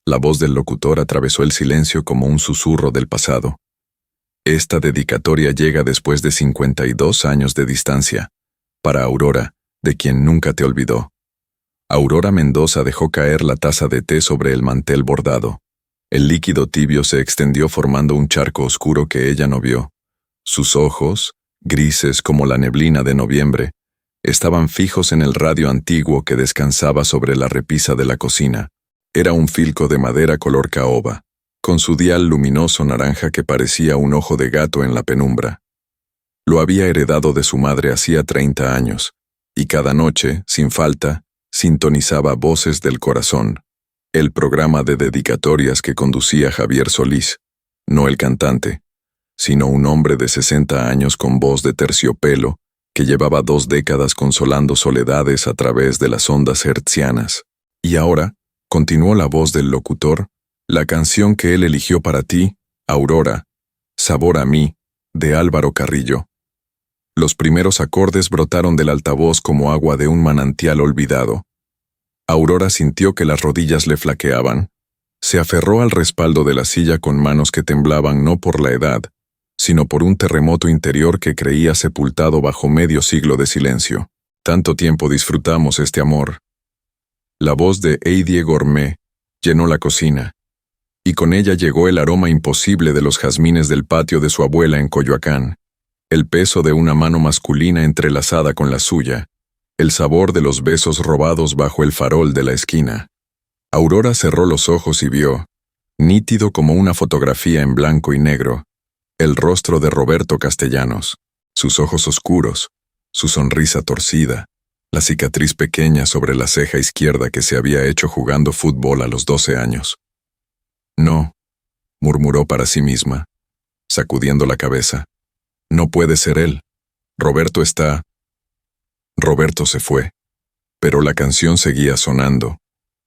La voz del locutor atravesó el silencio como un susurro del pasado. Esta dedicatoria llega después de 52 años de distancia, para Aurora, de quien nunca te olvidó. Aurora Mendoza dejó caer la taza de té sobre el mantel bordado. El líquido tibio se extendió formando un charco oscuro que ella no vio. Sus ojos, grises como la neblina de noviembre, estaban fijos en el radio antiguo que descansaba sobre la repisa de la cocina. Era un filco de madera color caoba, con su dial luminoso naranja que parecía un ojo de gato en la penumbra. Lo había heredado de su madre hacía 30 años, y cada noche, sin falta, sintonizaba Voces del Corazón, el programa de dedicatorias que conducía Javier Solís, no el cantante, sino un hombre de 60 años con voz de terciopelo que llevaba 2 décadas consolando soledades a través de las ondas hertzianas. Y ahora, continuó la voz del locutor, la canción que él eligió para ti, Aurora, Sabor a mí, de Álvaro Carrillo. Los primeros acordes brotaron del altavoz como agua de un manantial olvidado. Aurora sintió que las rodillas le flaqueaban. Se aferró al respaldo de la silla con manos que temblaban no por la edad, sino por un terremoto interior que creía sepultado bajo medio siglo de silencio. Tanto tiempo disfrutamos este amor. La voz de Heidi Gourmet llenó la cocina, y con ella llegó el aroma imposible de los jazmines del patio de su abuela en Coyoacán, el peso de una mano masculina entrelazada con la suya, el sabor de los besos robados bajo el farol de la esquina. Aurora cerró los ojos y vio, nítido como una fotografía en blanco y negro, el rostro de Roberto Castellanos, sus ojos oscuros, su sonrisa torcida, la cicatriz pequeña sobre la ceja izquierda que se había hecho jugando fútbol a los 12 años. No, murmuró para sí misma, sacudiendo la cabeza. No puede ser él. Roberto se fue, pero la canción seguía sonando,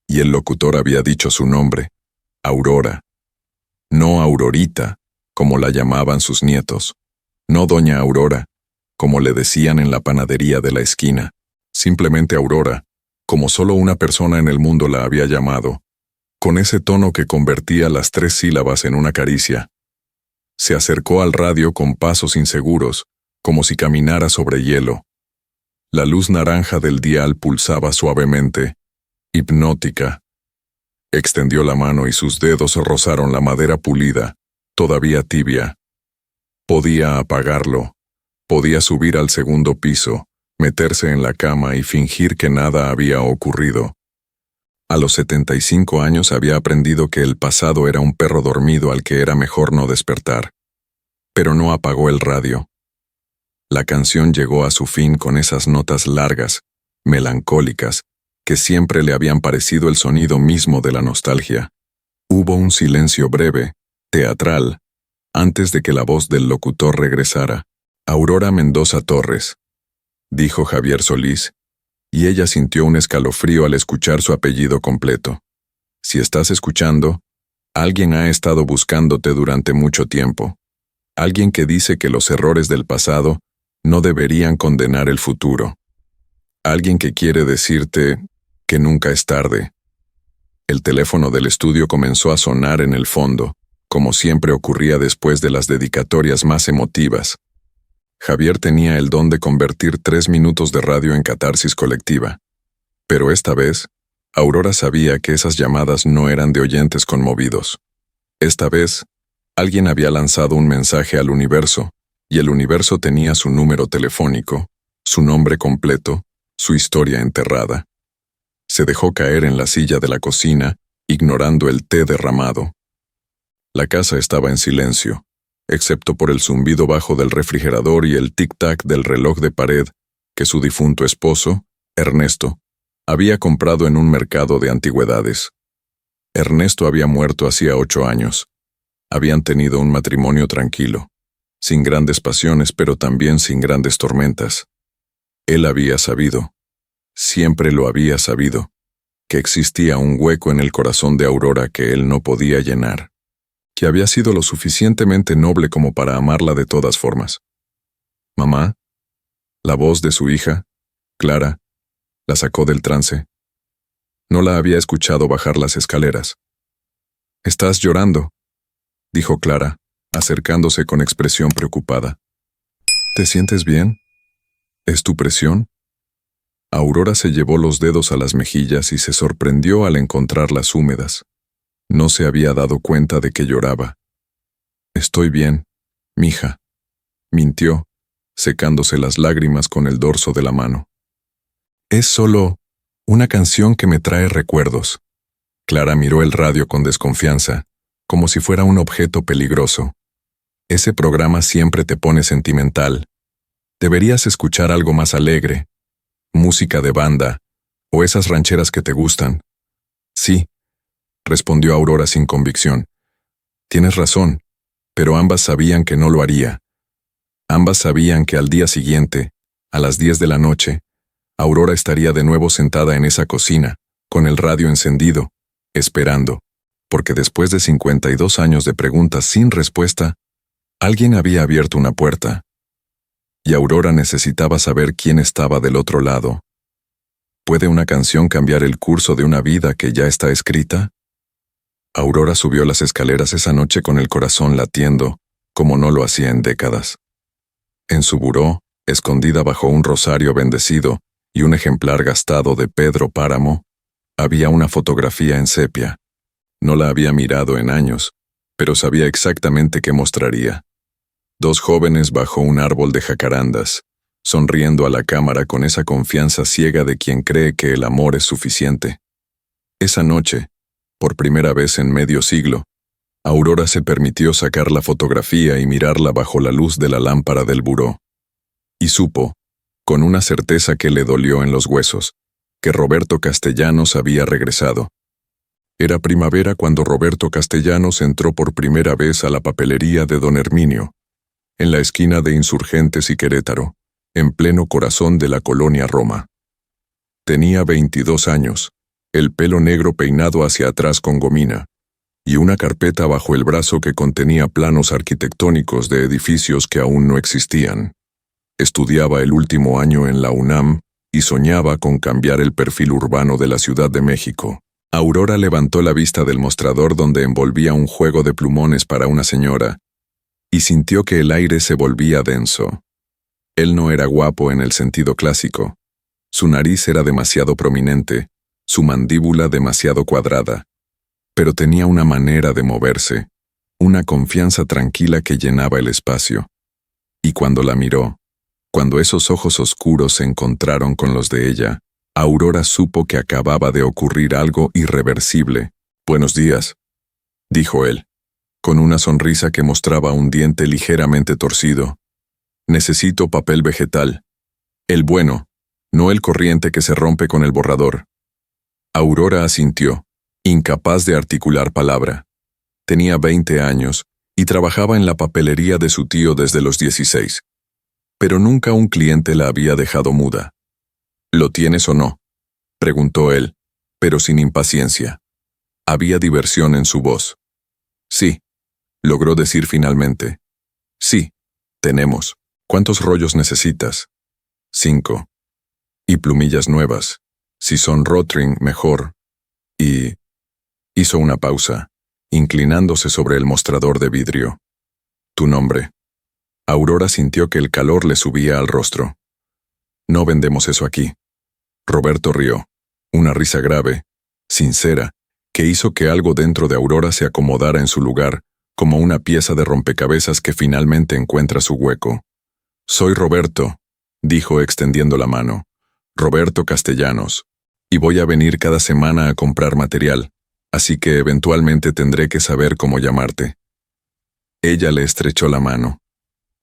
y el locutor había dicho su nombre, Aurora. No Aurorita, como la llamaban sus nietos, no Doña Aurora, como le decían en la panadería de la esquina, simplemente Aurora, como solo una persona en el mundo la había llamado, con ese tono que convertía las 3 sílabas en una caricia. Se acercó al radio con pasos inseguros, como si caminara sobre hielo. La luz naranja del dial pulsaba suavemente, hipnótica. Extendió la mano y sus dedos rozaron la madera pulida, todavía tibia. Podía apagarlo, podía subir al segundo piso, meterse en la cama y fingir que nada había ocurrido. A los 75 años había aprendido que el pasado era un perro dormido al que era mejor no despertar. Pero no apagó el radio. La canción llegó a su fin con esas notas largas, melancólicas, que siempre le habían parecido el sonido mismo de la nostalgia. Hubo un silencio breve, teatral, antes de que la voz del locutor regresara. Aurora Mendoza Torres, dijo Javier Solís, y ella sintió un escalofrío al escuchar su apellido completo. Si estás escuchando, alguien ha estado buscándote durante mucho tiempo. Alguien que dice que los errores del pasado no deberían condenar el futuro. Alguien que quiere decirte que nunca es tarde. El teléfono del estudio comenzó a sonar en el fondo, como siempre ocurría después de las dedicatorias más emotivas. Javier tenía el don de convertir 3 minutos de radio en catarsis colectiva. Pero esta vez, Aurora sabía que esas llamadas no eran de oyentes conmovidos. Esta vez, alguien había lanzado un mensaje al universo, y el universo tenía su número telefónico, su nombre completo, su historia enterrada. Se dejó caer en la silla de la cocina, ignorando el té derramado. La casa estaba en silencio, excepto por el zumbido bajo del refrigerador y el tic-tac del reloj de pared que su difunto esposo, Ernesto, había comprado en un mercado de antigüedades. Ernesto había muerto hacía 8 años. Habían tenido un matrimonio tranquilo, sin grandes pasiones pero también sin grandes tormentas. Él había sabido, siempre lo había sabido, que existía un hueco en el corazón de Aurora que él no podía llenar, que había sido lo suficientemente noble como para amarla de todas formas. Mamá, la voz de su hija, Clara, la sacó del trance. No la había escuchado bajar las escaleras. «Estás llorando», dijo Clara, acercándose con expresión preocupada. «¿Te sientes bien? ¿Es tu presión?» Aurora se llevó los dedos a las mejillas y se sorprendió al encontrarlas húmedas. No se había dado cuenta de que lloraba. «Estoy bien, mija», mintió, secándose las lágrimas con el dorso de la mano. «Es solo una canción que me trae recuerdos». Clara miró el radio con desconfianza, como si fuera un objeto peligroso. «Ese programa siempre te pone sentimental. Deberías escuchar algo más alegre. Música de banda, o esas rancheras que te gustan». «Sí», respondió Aurora sin convicción. «Tienes razón, pero ambas sabían que no lo haría. Ambas sabían que al día siguiente, a las 10 de la noche, Aurora estaría de nuevo sentada en esa cocina, con el radio encendido, esperando, porque después de 52 años de preguntas sin respuesta, alguien había abierto una puerta. Y Aurora necesitaba saber quién estaba del otro lado. ¿Puede una canción cambiar el curso de una vida que ya está escrita? Aurora subió las escaleras esa noche con el corazón latiendo, como no lo hacía en décadas. En su buró, escondida bajo un rosario bendecido y un ejemplar gastado de Pedro Páramo, había una fotografía en sepia. No la había mirado en años, pero sabía exactamente qué mostraría. Dos jóvenes bajo un árbol de jacarandas, sonriendo a la cámara con esa confianza ciega de quien cree que el amor es suficiente. Esa noche, por primera vez en medio siglo, Aurora se permitió sacar la fotografía y mirarla bajo la luz de la lámpara del buró. Y supo, con una certeza que le dolió en los huesos, que Roberto Castellanos había regresado. Era primavera cuando Roberto Castellanos entró por primera vez a la papelería de don Herminio, en la esquina de Insurgentes y Querétaro, en pleno corazón de la colonia Roma. Tenía 22 años, el pelo negro peinado hacia atrás con gomina, y una carpeta bajo el brazo que contenía planos arquitectónicos de edificios que aún no existían. Estudiaba el último año en la UNAM y soñaba con cambiar el perfil urbano de la Ciudad de México. Aurora levantó la vista del mostrador donde envolvía un juego de plumones para una señora, y sintió que el aire se volvía denso. Él no era guapo en el sentido clásico. Su nariz era demasiado prominente, su mandíbula demasiado cuadrada, pero tenía una manera de moverse, una confianza tranquila que llenaba el espacio. Y cuando la miró, cuando esos ojos oscuros se encontraron con los de ella, Aurora supo que acababa de ocurrir algo irreversible. «Buenos días», dijo él, con una sonrisa que mostraba un diente ligeramente torcido. «Necesito papel vegetal. El bueno, no el corriente que se rompe con el borrador». Aurora asintió, incapaz de articular palabra. Tenía 20 años y trabajaba en la papelería de su tío desde los 16. Pero nunca un cliente la había dejado muda. «¿Lo tienes o no?», preguntó él, pero sin impaciencia. Había diversión en su voz. «Sí», logró decir finalmente. «Sí, tenemos. ¿Cuántos rollos necesitas?» 5. «Y plumillas nuevas. Si son Rotring, mejor. Y...» Hizo una pausa, inclinándose sobre el mostrador de vidrio. «¿Tu nombre?» Aurora sintió que el calor le subía al rostro. «No vendemos eso aquí». Roberto rió, una risa grave, sincera, que hizo que algo dentro de Aurora se acomodara en su lugar, como una pieza de rompecabezas que finalmente encuentra su hueco. «Soy Roberto», dijo extendiendo la mano. «Roberto Castellanos. Y voy a venir cada semana a comprar material, así que eventualmente tendré que saber cómo llamarte». Ella le estrechó la mano.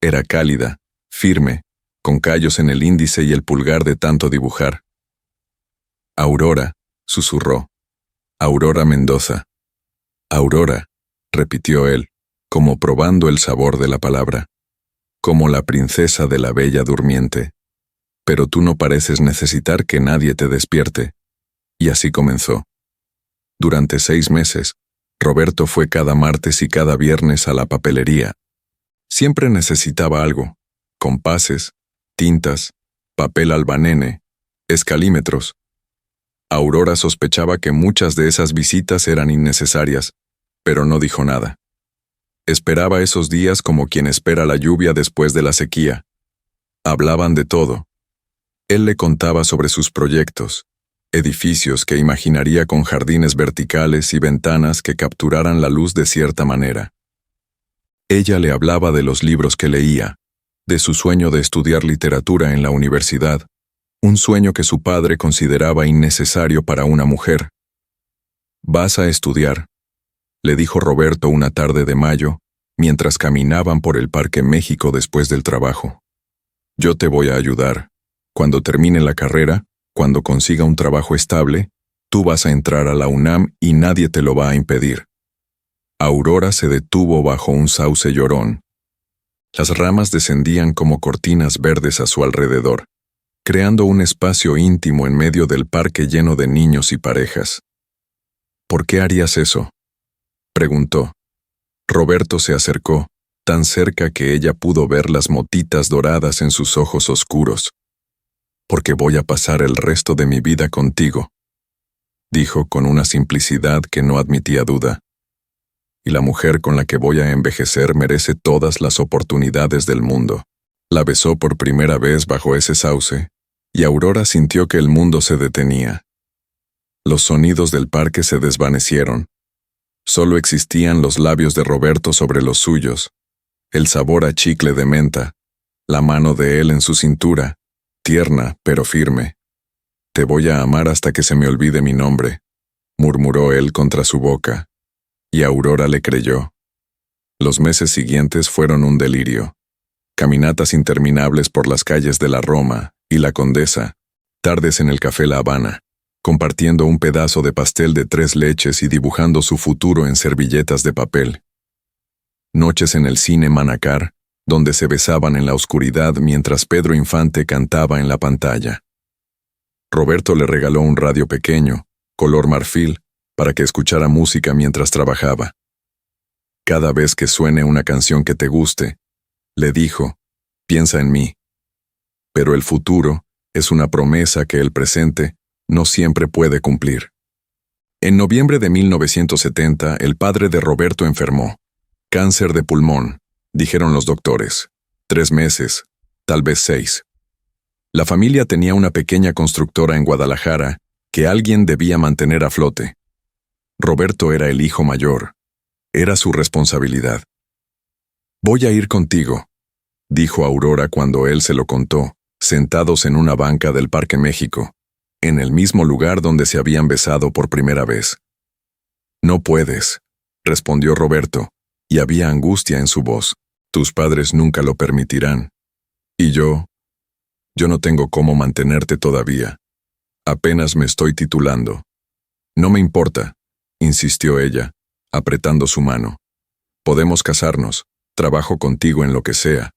Era cálida, firme, con callos en el índice y el pulgar de tanto dibujar. «Aurora», susurró. «Aurora Mendoza». «Aurora», repitió él, como probando el sabor de la palabra. «Como la princesa de la Bella Durmiente. Pero tú no pareces necesitar que nadie te despierte». Y así comenzó. Durante 6 meses, Roberto fue cada martes y cada viernes a la papelería. Siempre necesitaba algo: compases, tintas, papel albanene, escalímetros. Aurora sospechaba que muchas de esas visitas eran innecesarias, pero no dijo nada. Esperaba esos días como quien espera la lluvia después de la sequía. Hablaban de todo. Él le contaba sobre sus proyectos, edificios que imaginaría con jardines verticales y ventanas que capturaran la luz de cierta manera. Ella le hablaba de los libros que leía, de su sueño de estudiar literatura en la universidad, un sueño que su padre consideraba innecesario para una mujer. «Vas a estudiar», le dijo Roberto una tarde de mayo, mientras caminaban por el Parque México después del trabajo. «Yo te voy a ayudar. Cuando termine la carrera, cuando consiga un trabajo estable, tú vas a entrar a la UNAM y nadie te lo va a impedir». Aurora se detuvo bajo un sauce llorón. Las ramas descendían como cortinas verdes a su alrededor, creando un espacio íntimo en medio del parque lleno de niños y parejas. «¿Por qué harías eso?», preguntó. Roberto se acercó, tan cerca que ella pudo ver las motitas doradas en sus ojos oscuros. «Porque voy a pasar el resto de mi vida contigo», dijo con una simplicidad que no admitía duda. «Y la mujer con la que voy a envejecer merece todas las oportunidades del mundo». La besó por primera vez bajo ese sauce, y Aurora sintió que el mundo se detenía. Los sonidos del parque se desvanecieron. Solo existían los labios de Roberto sobre los suyos, el sabor a chicle de menta, la mano de él en su cintura, tierna pero firme. «Te voy a amar hasta que se me olvide mi nombre», murmuró él contra su boca, y Aurora le creyó. Los meses siguientes fueron un delirio. Caminatas interminables por las calles de la Roma y la Condesa, tardes en el Café La Habana, compartiendo un pedazo de pastel de 3 leches y dibujando su futuro en servilletas de papel. Noches en el cine Manacar, donde se besaban en la oscuridad mientras Pedro Infante cantaba en la pantalla. Roberto le regaló un radio pequeño, color marfil, para que escuchara música mientras trabajaba. «Cada vez que suene una canción que te guste», le dijo, «piensa en mí». Pero el futuro es una promesa que el presente no siempre puede cumplir. En noviembre de 1970, el padre de Roberto enfermó. Cáncer de pulmón, dijeron los doctores. 3 meses, tal vez 6. La familia tenía una pequeña constructora en Guadalajara que alguien debía mantener a flote. Roberto era el hijo mayor. Era su responsabilidad. «Voy a ir contigo», dijo Aurora cuando él se lo contó, sentados en una banca del Parque México, en el mismo lugar donde se habían besado por primera vez. «No puedes», respondió Roberto, y había angustia en su voz. «Tus padres nunca lo permitirán. Y yo no tengo cómo mantenerte todavía. Apenas me estoy titulando». «No me importa», insistió ella, apretando su mano. «Podemos casarnos, trabajo contigo en lo que sea,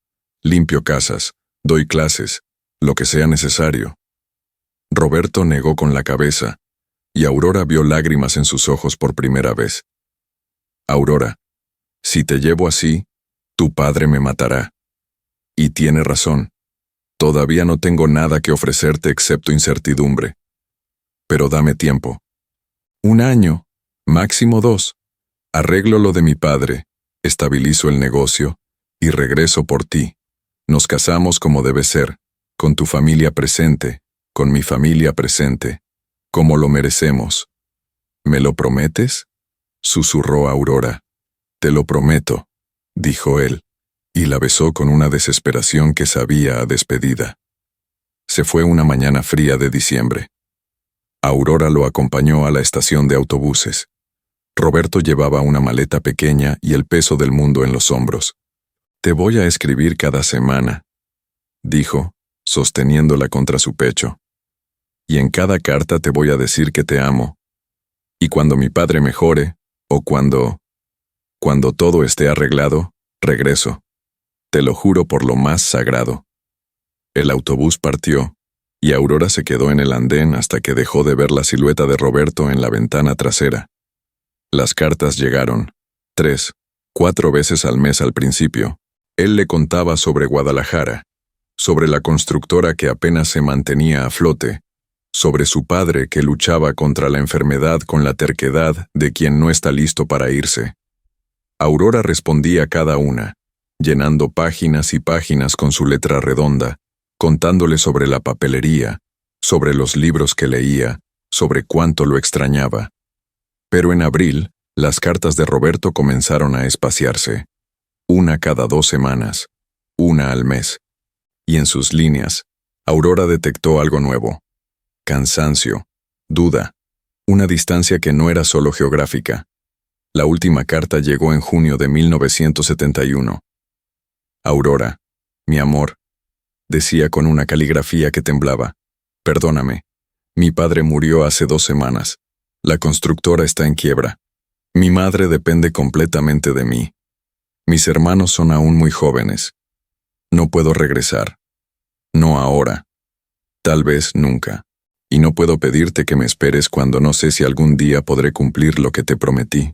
limpio casas, doy clases, lo que sea necesario». Roberto negó con la cabeza, y Aurora vio lágrimas en sus ojos por primera vez. «Aurora, si te llevo así, tu padre me matará. Y tiene razón. Todavía no tengo nada que ofrecerte excepto incertidumbre. Pero dame tiempo. 1 año, máximo 2. Arreglo lo de mi padre, estabilizo el negocio y regreso por ti. Nos casamos como debe ser, con tu familia presente, con mi familia presente, como lo merecemos. ¿Me lo prometes?», susurró Aurora. «Te lo prometo», dijo él, y la besó con una desesperación que sabía a despedida. Se fue una mañana fría de diciembre. Aurora lo acompañó a la estación de autobuses. Roberto llevaba una maleta pequeña y el peso del mundo en los hombros. «Te voy a escribir cada semana», dijo, sosteniéndola contra su pecho. «Y en cada carta te voy a decir que te amo. Y cuando mi padre mejore, o cuando todo esté arreglado, regreso. Te lo juro por lo más sagrado». El autobús partió, y Aurora se quedó en el andén hasta que dejó de ver la silueta de Roberto en la ventana trasera. Las cartas llegaron, 3, 4 veces al mes al principio. Él le contaba sobre Guadalajara, sobre la constructora que apenas se mantenía a flote, sobre su padre que luchaba contra la enfermedad con la terquedad de quien no está listo para irse. Aurora respondía cada una, llenando páginas y páginas con su letra redonda, contándole sobre la papelería, sobre los libros que leía, sobre cuánto lo extrañaba. Pero en abril, las cartas de Roberto comenzaron a espaciarse. Una cada 2 semanas, una al mes. Y en sus líneas, Aurora detectó algo nuevo. Cansancio, duda, una distancia que no era solo geográfica. La última carta llegó en junio de 1971. Aurora, mi amor, decía con una caligrafía que temblaba. Perdóname. Mi padre murió hace 2 semanas. La constructora está en quiebra. Mi madre depende completamente de mí. Mis hermanos son aún muy jóvenes. No puedo regresar. No ahora. Tal vez nunca. Y no puedo pedirte que me esperes cuando no sé si algún día podré cumplir lo que te prometí.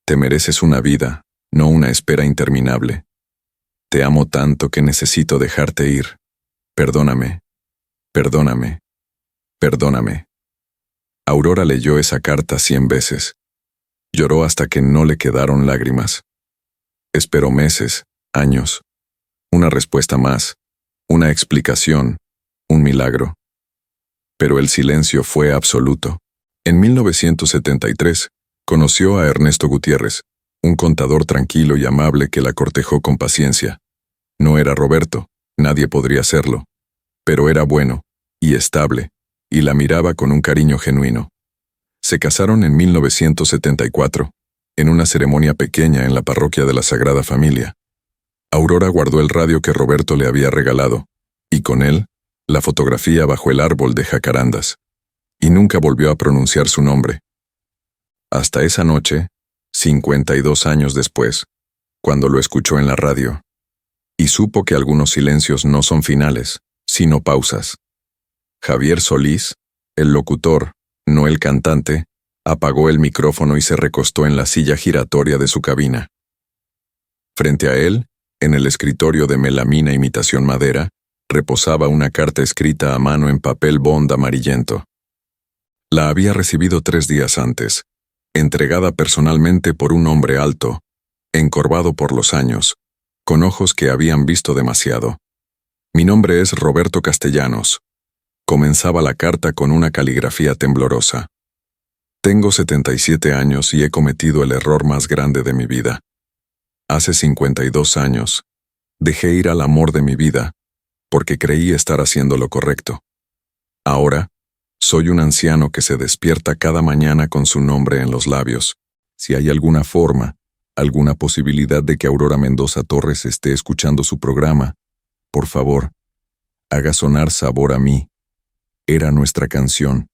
Te mereces una vida, no una espera interminable. Te amo tanto que necesito dejarte ir. Perdóname. Perdóname. Perdóname. Aurora leyó esa carta 100 veces. Lloró hasta que no le quedaron lágrimas. Esperó meses, años. Una respuesta más, una explicación, un milagro. Pero el silencio fue absoluto. En 1973, conoció a Ernesto Gutiérrez, un contador tranquilo y amable que la cortejó con paciencia. No era Roberto, nadie podría serlo, pero era bueno y estable, y la miraba con un cariño genuino. Se casaron en 1974, en una ceremonia pequeña en la parroquia de la Sagrada Familia. Aurora guardó el radio que Roberto le había regalado, y con él, la fotografía bajo el árbol de jacarandas, y nunca volvió a pronunciar su nombre. Hasta esa noche, 52 años después, cuando lo escuchó en la radio, y supo que algunos silencios no son finales, sino pausas. Javier Solís, el locutor, no el cantante, apagó el micrófono y se recostó en la silla giratoria de su cabina. Frente a él, en el escritorio de melamina imitación madera, reposaba una carta escrita a mano en papel bond amarillento. La había recibido 3 días antes, entregada personalmente por un hombre alto, encorvado por los años, con ojos que habían visto demasiado. Mi nombre es Roberto Castellanos. Comenzaba la carta con una caligrafía temblorosa. Tengo 77 años y he cometido el error más grande de mi vida. Hace 52 años, dejé ir al amor de mi vida, porque creí estar haciendo lo correcto. Ahora, soy un anciano que se despierta cada mañana con su nombre en los labios. Si hay alguna forma, alguna posibilidad de que Aurora Mendoza Torres esté escuchando su programa, por favor, haga sonar Sabor a mí. Era nuestra canción.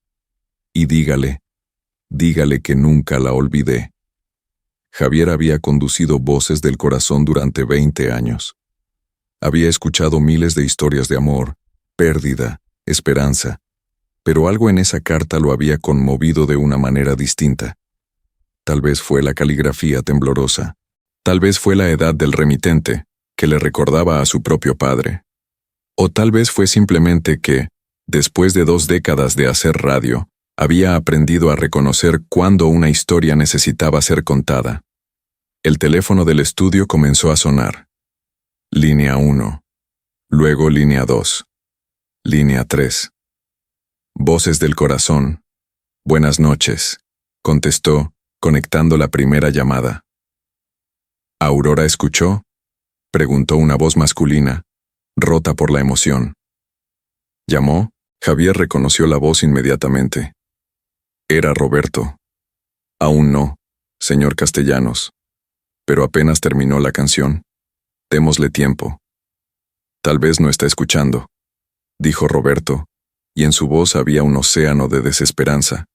Y dígale que nunca la olvidé. Javier había conducido Voces del Corazón durante 20 años. Había escuchado miles de historias de amor, pérdida, esperanza, pero algo en esa carta lo había conmovido de una manera distinta. Tal vez fue la caligrafía temblorosa, tal vez fue la edad del remitente, que le recordaba a su propio padre. O tal vez fue simplemente que, después de 2 décadas de hacer radio, había aprendido a reconocer cuándo una historia necesitaba ser contada. El teléfono del estudio comenzó a sonar. Línea 1. Luego línea 2. Línea 3. Voces del Corazón. Buenas noches, contestó, conectando la primera llamada. ¿Aurora escuchó?, preguntó una voz masculina, rota por la emoción. ¿Llamó? Javier reconoció la voz inmediatamente. Era Roberto. Aún no, señor Castellanos. Pero apenas terminó la canción. Démosle tiempo. Tal vez no está escuchando, dijo Roberto, y en su voz había un océano de desesperanza.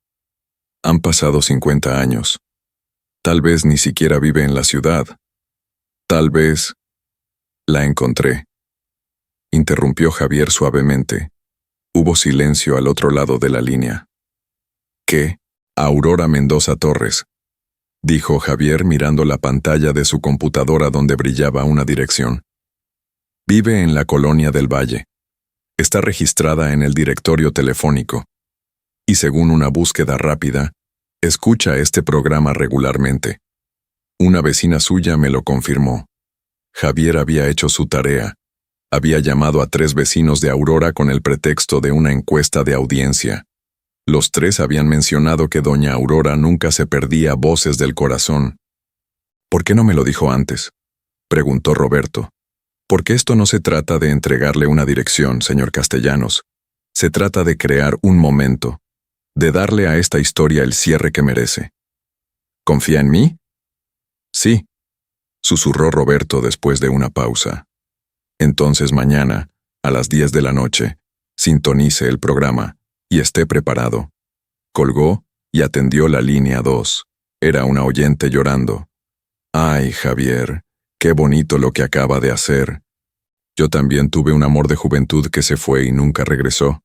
Han pasado 50 años. Tal vez ni siquiera vive en la ciudad. Tal vez... La encontré. Interrumpió Javier suavemente. Hubo silencio al otro lado de la línea. ¿Qué? Aurora Mendoza Torres, dijo Javier mirando la pantalla de su computadora donde brillaba una dirección. Vive en la Colonia del Valle. Está registrada en el directorio telefónico. Y según una búsqueda rápida, escucha este programa regularmente. Una vecina suya me lo confirmó. Javier había hecho su tarea. Había llamado a 3 vecinos de Aurora con el pretexto de una encuesta de audiencia. Los 3 habían mencionado que doña Aurora nunca se perdía voces del corazón. ¿Por qué no me lo dijo antes?, preguntó Roberto. Porque esto no se trata de entregarle una dirección, señor Castellanos. Se trata de crear un momento, de darle a esta historia el cierre que merece. ¿Confía en mí? Sí, susurró Roberto después de una pausa. Entonces mañana, a las 10 de la noche, sintonice el programa y esté preparado. Colgó y atendió la línea 2. Era una oyente llorando. Ay, Javier, qué bonito lo que acaba de hacer. Yo también tuve un amor de juventud que se fue y nunca regresó.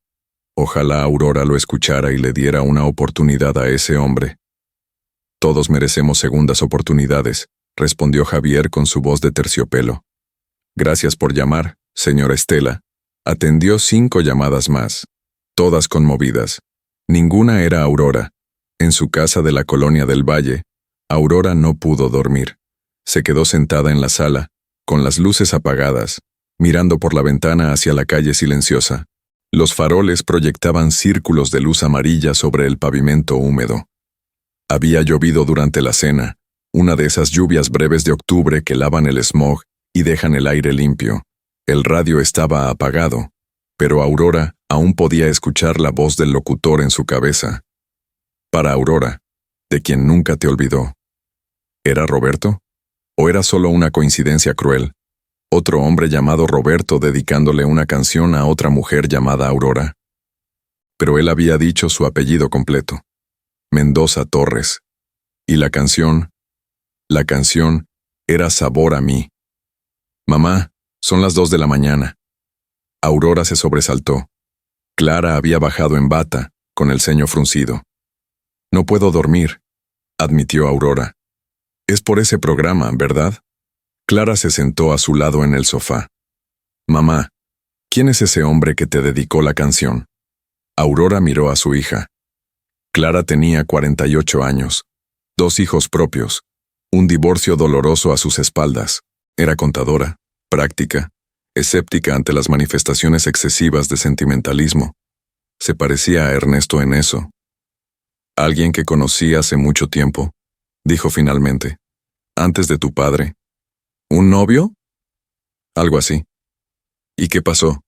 Ojalá Aurora lo escuchara y le diera una oportunidad a ese hombre. Todos merecemos segundas oportunidades, respondió Javier con su voz de terciopelo. Gracias por llamar, señora Estela. Atendió 5 llamadas más, todas conmovidas. Ninguna era Aurora. En su casa de la colonia del Valle, Aurora no pudo dormir. Se quedó sentada en la sala, con las luces apagadas, mirando por la ventana hacia la calle silenciosa. Los faroles proyectaban círculos de luz amarilla sobre el pavimento húmedo. Había llovido durante la cena, una de esas lluvias breves de octubre que lavan el smog y dejan el aire limpio. El radio estaba apagado, pero Aurora aún podía escuchar la voz del locutor en su cabeza. Para Aurora, de quien nunca te olvidó. ¿Era Roberto? ¿O era solo una coincidencia cruel? Otro hombre llamado Roberto dedicándole una canción a otra mujer llamada Aurora. Pero él había dicho su apellido completo. Mendoza Torres. Y la canción era Sabor a mí. Mamá, son las 2 de la mañana. Aurora se sobresaltó. Clara había bajado en bata, con el ceño fruncido. No puedo dormir, admitió Aurora. Es por ese programa, ¿verdad? Clara se sentó a su lado en el sofá. Mamá, ¿quién es ese hombre que te dedicó la canción? Aurora miró a su hija. Clara tenía 48 años, 2 hijos propios, un divorcio doloroso a sus espaldas. Era contadora, práctica, escéptica ante las manifestaciones excesivas de sentimentalismo. Se parecía a Ernesto en eso. Alguien que conocí hace mucho tiempo, dijo finalmente, antes de tu padre. ¿Un novio? Algo así. ¿Y qué pasó?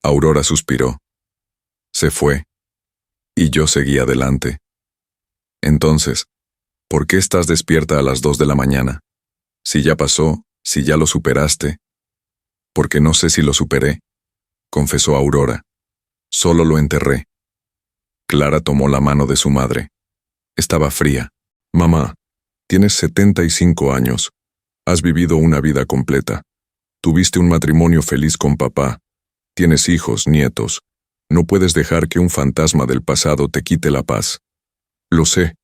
Aurora suspiró. Se fue. Y yo seguí adelante. Entonces, ¿por qué estás despierta a las 2 de la mañana? Si ya pasó, si ya lo superaste. Porque no sé si lo superé, confesó Aurora. Solo lo enterré. Clara tomó la mano de su madre. Estaba fría. Mamá, tienes 75 años. Has vivido una vida completa. Tuviste un matrimonio feliz con papá. Tienes hijos, nietos. No puedes dejar que un fantasma del pasado te quite la paz. Lo sé,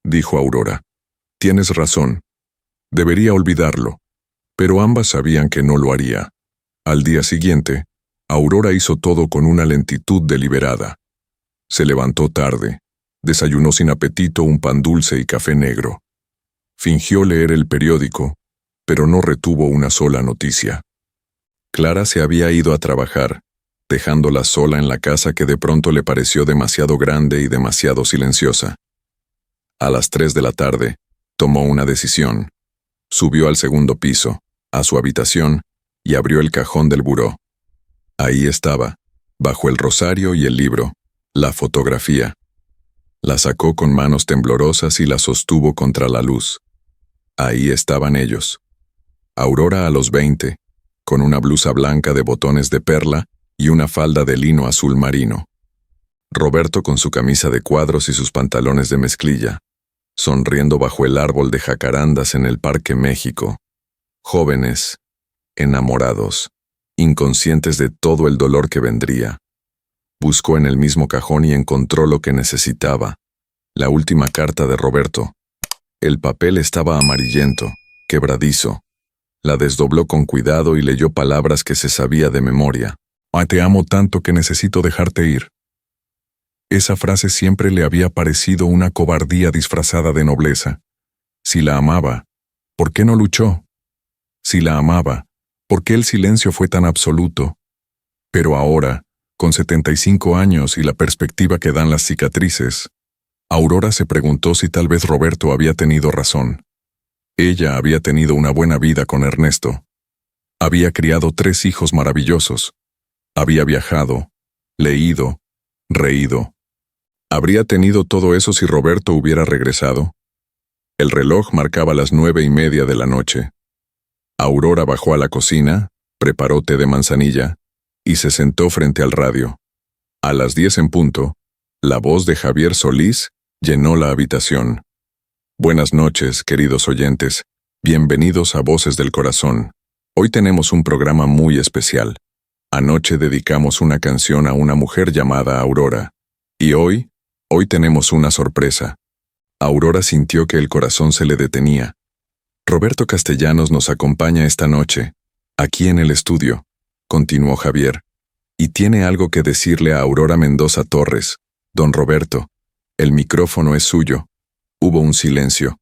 dijo Aurora. Tienes razón. Debería olvidarlo. Pero ambas sabían que no lo haría. Al día siguiente, Aurora hizo todo con una lentitud deliberada. Se levantó tarde. Desayunó sin apetito un pan dulce y café negro. Fingió leer el periódico, pero no retuvo una sola noticia. Clara se había ido a trabajar, dejándola sola en la casa que de pronto le pareció demasiado grande y demasiado silenciosa. A las 3 de la tarde, tomó una decisión. Subió al 2.º piso, a su habitación, y abrió el cajón del buró. Ahí estaba, bajo el rosario y el libro, la fotografía. La sacó con manos temblorosas y la sostuvo contra la luz. Ahí estaban ellos. Aurora a los 20, con una blusa blanca de botones de perla y una falda de lino azul marino. Roberto con su camisa de cuadros y sus pantalones de mezclilla, sonriendo bajo el árbol de jacarandas en el Parque México. Jóvenes, enamorados, inconscientes de todo el dolor que vendría. Buscó en el mismo cajón y encontró lo que necesitaba, la última carta de Roberto. El papel estaba amarillento, quebradizo. La desdobló con cuidado y leyó palabras que se sabía de memoria. Te amo tanto que necesito dejarte ir. Esa frase siempre le había parecido una cobardía disfrazada de nobleza. Si la amaba, ¿Por qué no luchó? Si la amaba, ¿por qué el silencio fue tan absoluto? Pero ahora, con 75 años y la perspectiva que dan las cicatrices, Aurora se preguntó si tal vez Roberto había tenido razón. Ella había tenido una buena vida con Ernesto. Había criado 3 hijos maravillosos. Había viajado, leído, reído. ¿Habría tenido todo eso si Roberto hubiera regresado? El reloj marcaba las 9:30 de la noche. Aurora bajó a la cocina, preparó té de manzanilla y se sentó frente al radio. A las 10 en punto, la voz de Javier Solís llenó la habitación. Buenas noches, queridos oyentes. Bienvenidos a Voces del Corazón. Hoy tenemos un programa muy especial. Anoche dedicamos una canción a una mujer llamada Aurora. Y hoy tenemos una sorpresa. Aurora sintió que el corazón se le detenía. Roberto Castellanos nos acompaña esta noche, aquí en el estudio, continuó Javier, y tiene algo que decirle a Aurora Mendoza Torres. Don Roberto, el micrófono es suyo. Hubo un silencio.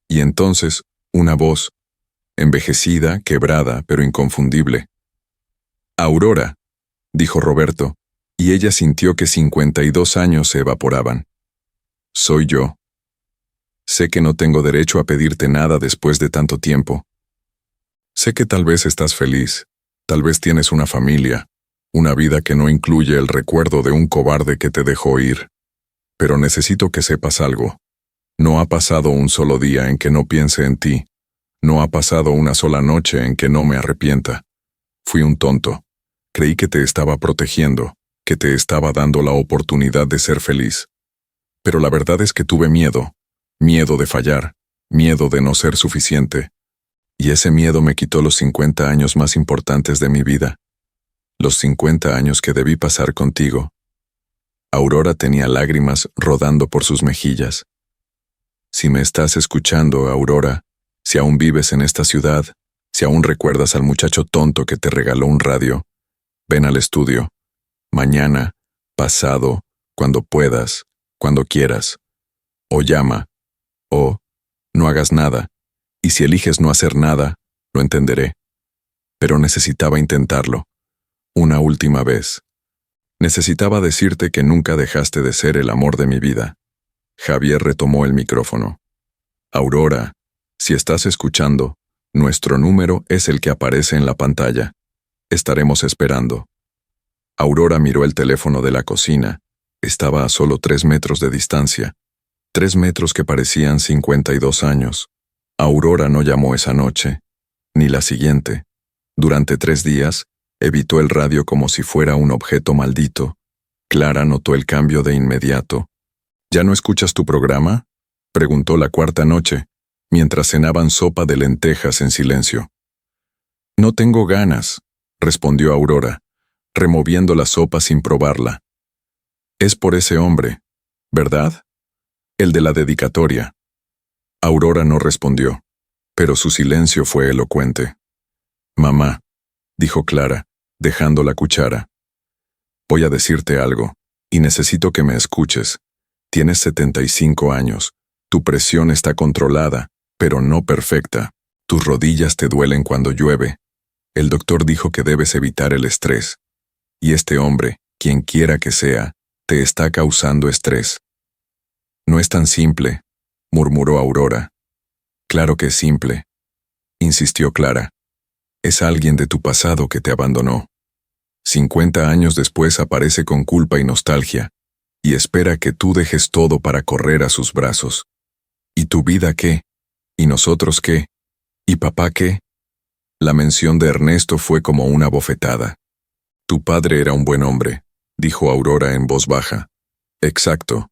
Y entonces, una voz, envejecida, quebrada, pero inconfundible. Aurora, dijo Roberto, y ella sintió que 52 años se evaporaban. Soy yo. Sé que no tengo derecho a pedirte nada después de tanto tiempo. Sé que tal vez estás feliz, tal vez tienes una familia, una vida que no incluye el recuerdo de un cobarde que te dejó ir. Pero necesito que sepas algo. No ha pasado un solo día en que no piense en ti. No ha pasado una sola noche en que no me arrepienta. Fui un tonto. Creí que te estaba protegiendo, que te estaba dando la oportunidad de ser feliz. Pero la verdad es que tuve miedo. Miedo de fallar, miedo de no ser suficiente. Y ese miedo me quitó los 50 años más importantes de mi vida. Los 50 años que debí pasar contigo. Aurora tenía lágrimas rodando por sus mejillas. Si me estás escuchando, Aurora, si aún vives en esta ciudad, si aún recuerdas al muchacho tonto que te regaló un radio, ven al estudio. Mañana, pasado, cuando puedas, cuando quieras. O llama. O, no hagas nada, y si eliges no hacer nada, lo entenderé. Pero necesitaba intentarlo. Una última vez. Necesitaba decirte que nunca dejaste de ser el amor de mi vida. Javier retomó el micrófono. Aurora, si estás escuchando, nuestro número es el que aparece en la pantalla. Estaremos esperando. Aurora miró el teléfono de la cocina. Estaba a solo 3 metros de distancia. 3 metros que parecían 52 años. Aurora no llamó esa noche, ni la siguiente. Durante 3 días, evitó el radio como si fuera un objeto maldito. Clara notó el cambio de inmediato. ¿Ya no escuchas tu programa?, preguntó la 4ª noche, mientras cenaban sopa de lentejas en silencio. No tengo ganas, respondió Aurora, removiendo la sopa sin probarla. Es por ese hombre, ¿verdad? El de la dedicatoria. Aurora no respondió, pero su silencio fue elocuente. Mamá, dijo Clara, dejando la cuchara. Voy a decirte algo, y necesito que me escuches. Tienes 75 años. Tu presión está controlada, pero no perfecta. Tus rodillas te duelen cuando llueve. El doctor dijo que debes evitar el estrés. Y este hombre, quien quiera que sea, te está causando estrés. No es tan simple, murmuró Aurora. Claro que es simple, insistió Clara. Es alguien de tu pasado que te abandonó. 50 años después aparece con culpa y nostalgia, y espera que tú dejes todo para correr a sus brazos. ¿Y tu vida qué? ¿Y nosotros qué? ¿Y papá qué? La mención de Ernesto fue como una bofetada. Tu padre era un buen hombre, dijo Aurora en voz baja. Exacto.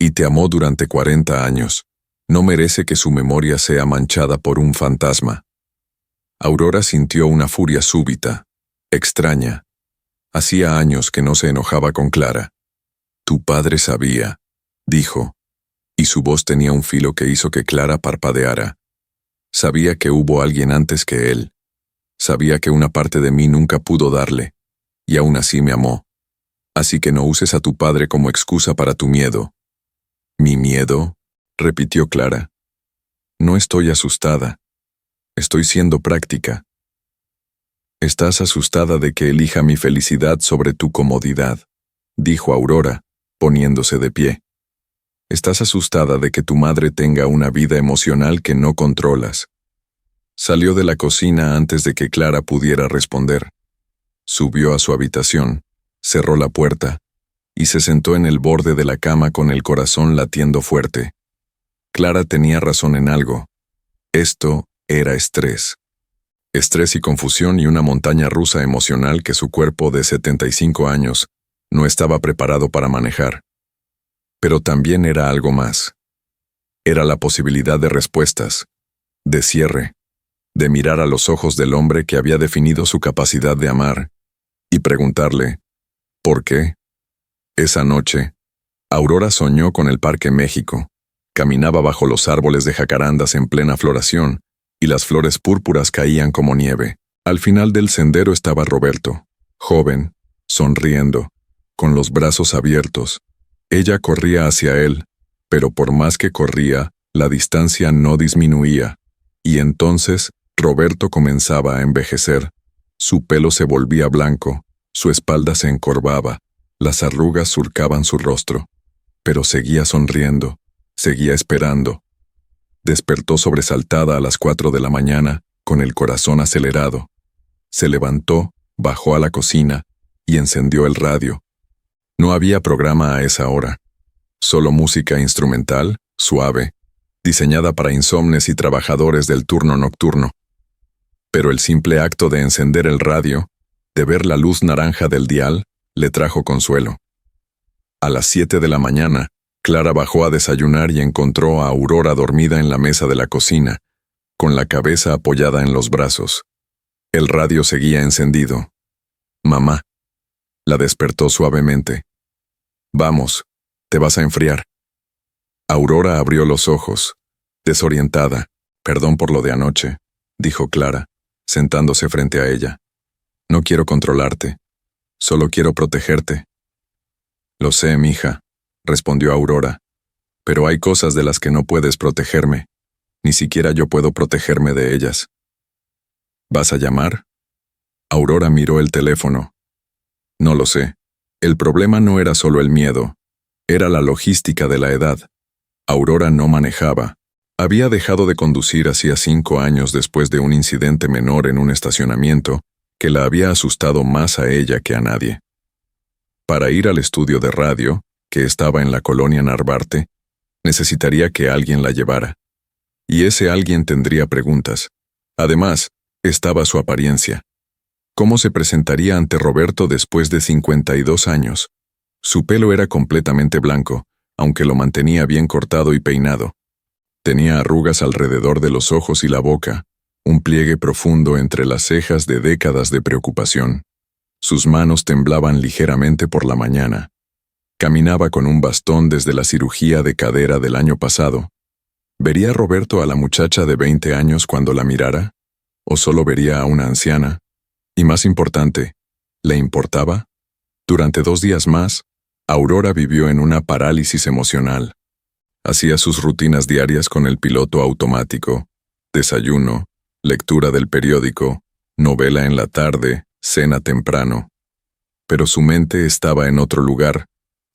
Y te amó durante 40 años. No merece que su memoria sea manchada por un fantasma. Aurora sintió una furia súbita, extraña. Hacía años que no se enojaba con Clara. Tu padre sabía, dijo, y su voz tenía un filo que hizo que Clara parpadeara. Sabía que hubo alguien antes que él. Sabía que una parte de mí nunca pudo darle, y aún así me amó. Así que no uses a tu padre como excusa para tu miedo. ¿Mi miedo?, repitió Clara. No estoy asustada. Estoy siendo práctica. Estás asustada de que elija mi felicidad sobre tu comodidad, dijo Aurora, poniéndose de pie. Estás asustada de que tu madre tenga una vida emocional que no controlas. Salió de la cocina antes de que Clara pudiera responder. Subió a su habitación, cerró la puerta y se sentó en el borde de la cama con el corazón latiendo fuerte. Clara tenía razón en algo. Esto era estrés. Estrés y confusión y una montaña rusa emocional que su cuerpo de 75 años no estaba preparado para manejar. Pero también era algo más. Era la posibilidad de respuestas, de cierre, de mirar a los ojos del hombre que había definido su capacidad de amar y preguntarle, ¿por qué? Esa noche, Aurora soñó con el Parque México. Caminaba bajo los árboles de jacarandas en plena floración y las flores púrpuras caían como nieve. Al final del sendero estaba Roberto, joven, sonriendo, con los brazos abiertos. Ella corría hacia él, pero por más que corría, la distancia no disminuía. Y entonces, Roberto comenzaba a envejecer. Su pelo se volvía blanco, su espalda se encorvaba, las arrugas surcaban su rostro. Pero seguía sonriendo, seguía esperando. Despertó sobresaltada a las 4 de la mañana, con el corazón acelerado. Se levantó, bajó a la cocina y encendió el radio. No había programa a esa hora. Solo música instrumental, suave, diseñada para insomnes y trabajadores del turno nocturno. Pero el simple acto de encender el radio, de ver la luz naranja del dial, le trajo consuelo. A las 7 de la mañana, Clara bajó a desayunar y encontró a Aurora dormida en la mesa de la cocina, con la cabeza apoyada en los brazos. El radio seguía encendido. «Mamá», la despertó suavemente. «Vamos, te vas a enfriar». Aurora abrió los ojos, desorientada. «Perdón por lo de anoche», dijo Clara, sentándose frente a ella. «No quiero controlarte, solo quiero protegerte». «Lo sé, mija», respondió Aurora, «pero hay cosas de las que no puedes protegerme. Ni siquiera yo puedo protegerme de ellas». «¿Vas a llamar?» Aurora miró el teléfono. «No lo sé. El problema no era solo el miedo, era la logística de la edad. Aurora no manejaba. Había dejado de conducir hacía 5 años después de un incidente menor en un estacionamiento que la había asustado más a ella que a nadie. Para ir al estudio de radio, que estaba en la colonia Narvarte, necesitaría que alguien la llevara. Y ese alguien tendría preguntas. Además, estaba su apariencia. ¿Cómo se presentaría ante Roberto después de 52 años? Su pelo era completamente blanco, aunque lo mantenía bien cortado y peinado. Tenía arrugas alrededor de los ojos y la boca, un pliegue profundo entre las cejas de décadas de preocupación. Sus manos temblaban ligeramente por la mañana. Caminaba con un bastón desde la cirugía de cadera del año pasado. ¿Vería Roberto a la muchacha de 20 años cuando la mirara? ¿O solo vería a una anciana? Y más importante, ¿le importaba? Durante 2 días más, Aurora vivió en una parálisis emocional. Hacía sus rutinas diarias con el piloto automático, desayuno, lectura del periódico, novela en la tarde, cena temprano. Pero su mente estaba en otro lugar,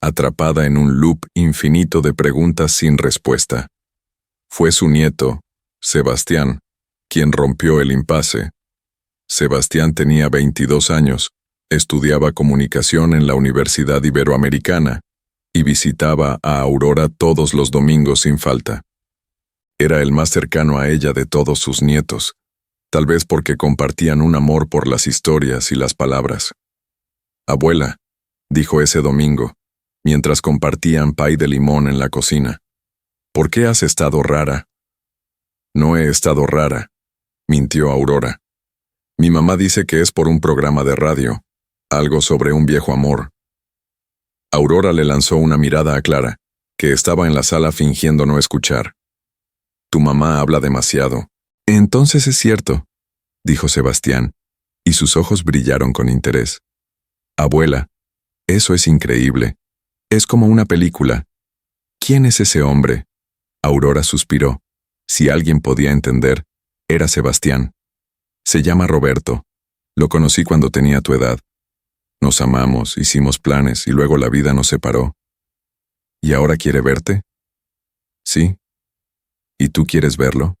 atrapada en un loop infinito de preguntas sin respuesta. Fue su nieto, Sebastián, quien rompió el impasse. Sebastián tenía 22 años, estudiaba comunicación en la Universidad Iberoamericana y visitaba a Aurora todos los domingos sin falta. Era el más cercano a ella de todos sus nietos, tal vez porque compartían un amor por las historias y las palabras. «Abuela», dijo ese domingo, mientras compartían pay de limón en la cocina, «¿por qué has estado rara?» «No he estado rara», mintió Aurora. «Mi mamá dice que es por un programa de radio, algo sobre un viejo amor». Aurora le lanzó una mirada a Clara, que estaba en la sala fingiendo no escuchar. «Tu mamá habla demasiado». «Entonces es cierto», dijo Sebastián, y sus ojos brillaron con interés. «Abuela, eso es increíble. Es como una película. ¿Quién es ese hombre?» Aurora suspiró. Si alguien podía entender, Era Sebastián. Se llama Roberto. Lo conocí cuando tenía tu edad. Nos amamos, hicimos planes y luego la vida nos separó. ¿Y ahora quiere verte? Sí. ¿Y tú quieres verlo?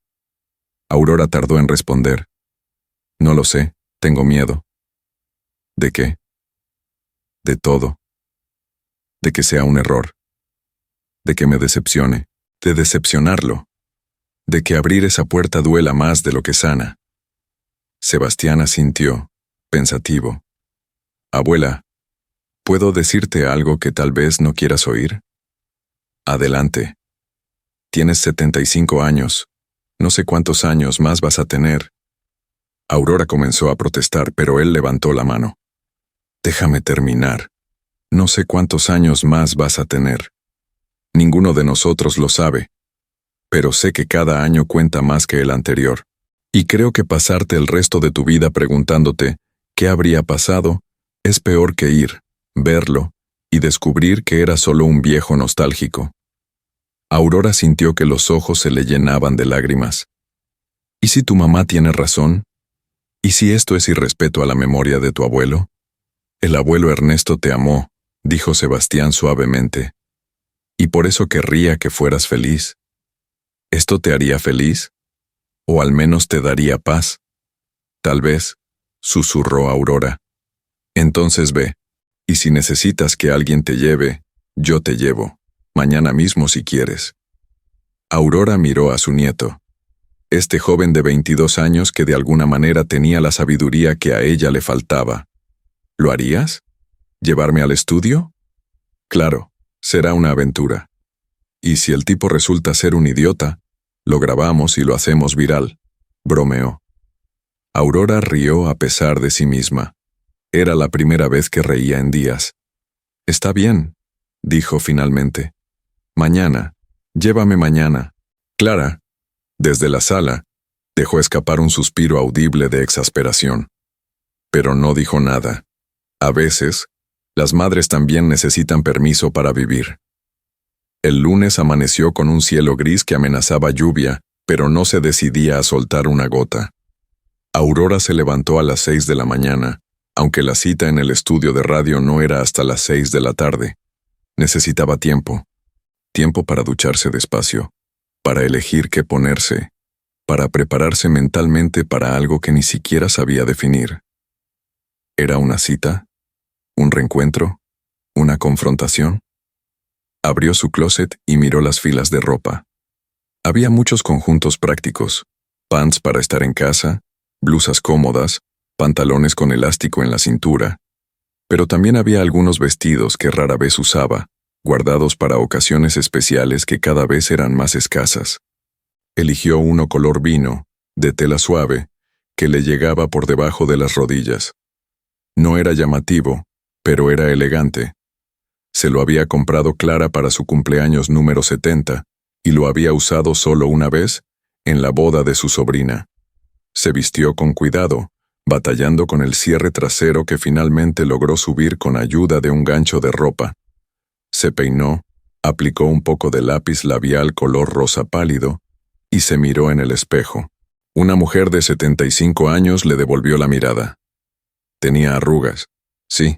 Aurora tardó en responder. No lo sé, tengo miedo. ¿De qué? De todo. De que sea un error. De que me decepcione. De decepcionarlo. De que abrir esa puerta duela más de lo que sana. Sebastián asintió, pensativo. Abuela, ¿puedo decirte algo que tal vez no quieras oír? Adelante. Tienes 75 años. No sé cuántos años más vas a tener. Aurora comenzó a protestar, pero él levantó la mano. Déjame terminar. No sé cuántos años más vas a tener. Ninguno de nosotros lo sabe. Pero sé que cada año cuenta más que el anterior. Y creo que pasarte el resto de tu vida preguntándote qué habría pasado es peor que ir, verlo y descubrir que era solo un viejo nostálgico. Aurora sintió que los ojos se le llenaban de lágrimas. ¿Y si tu mamá tiene razón? ¿Y si esto es irrespeto a la memoria de tu abuelo? El abuelo Ernesto te amó, dijo Sebastián suavemente. Y por eso querría que fueras feliz. ¿Esto te haría feliz? ¿O al menos te daría paz? Tal vez, susurró Aurora. Entonces ve, y si necesitas que alguien te lleve, yo te llevo, mañana mismo si quieres. Aurora miró a su nieto. Este joven de 22 años que de alguna manera tenía la sabiduría que a ella le faltaba. ¿Lo harías? ¿Llevarme al estudio? Claro, será una aventura. Y si el tipo resulta ser un idiota, lo grabamos y lo hacemos viral, bromeó. Aurora rió a pesar de sí misma. Era la primera vez que reía en días. Está bien, dijo finalmente. Mañana, llévame mañana. Clara, desde la sala, dejó escapar un suspiro audible de exasperación. Pero no dijo nada. A veces, las madres también necesitan permiso para vivir. El lunes amaneció con un cielo gris que amenazaba lluvia, pero no se decidía a soltar una gota. Aurora se levantó a las 6 de la mañana, aunque la cita en el estudio de radio no era hasta las 6 de la tarde. Necesitaba tiempo. Tiempo para ducharse despacio, para elegir qué ponerse, para prepararse mentalmente para algo que ni siquiera sabía definir. ¿Era una cita? ¿Un reencuentro? ¿Una confrontación? Abrió su closet y miró las filas de ropa. Había muchos conjuntos prácticos, pants para estar en casa, blusas cómodas, pantalones con elástico en la cintura, pero también había algunos vestidos que rara vez usaba, guardados para ocasiones especiales que cada vez eran más escasas. Eligió uno color vino, de tela suave, que le llegaba por debajo de las rodillas. No era llamativo, pero era elegante. Se lo había comprado Clara para su cumpleaños número 70, y lo había usado solo una vez, en la boda de su sobrina. Se vistió con cuidado, batallando con el cierre trasero que finalmente logró subir con ayuda de un gancho de ropa. Se peinó, aplicó un poco de lápiz labial color rosa pálido, y se miró en el espejo. Una mujer de 75 años le devolvió la mirada. Tenía arrugas, sí.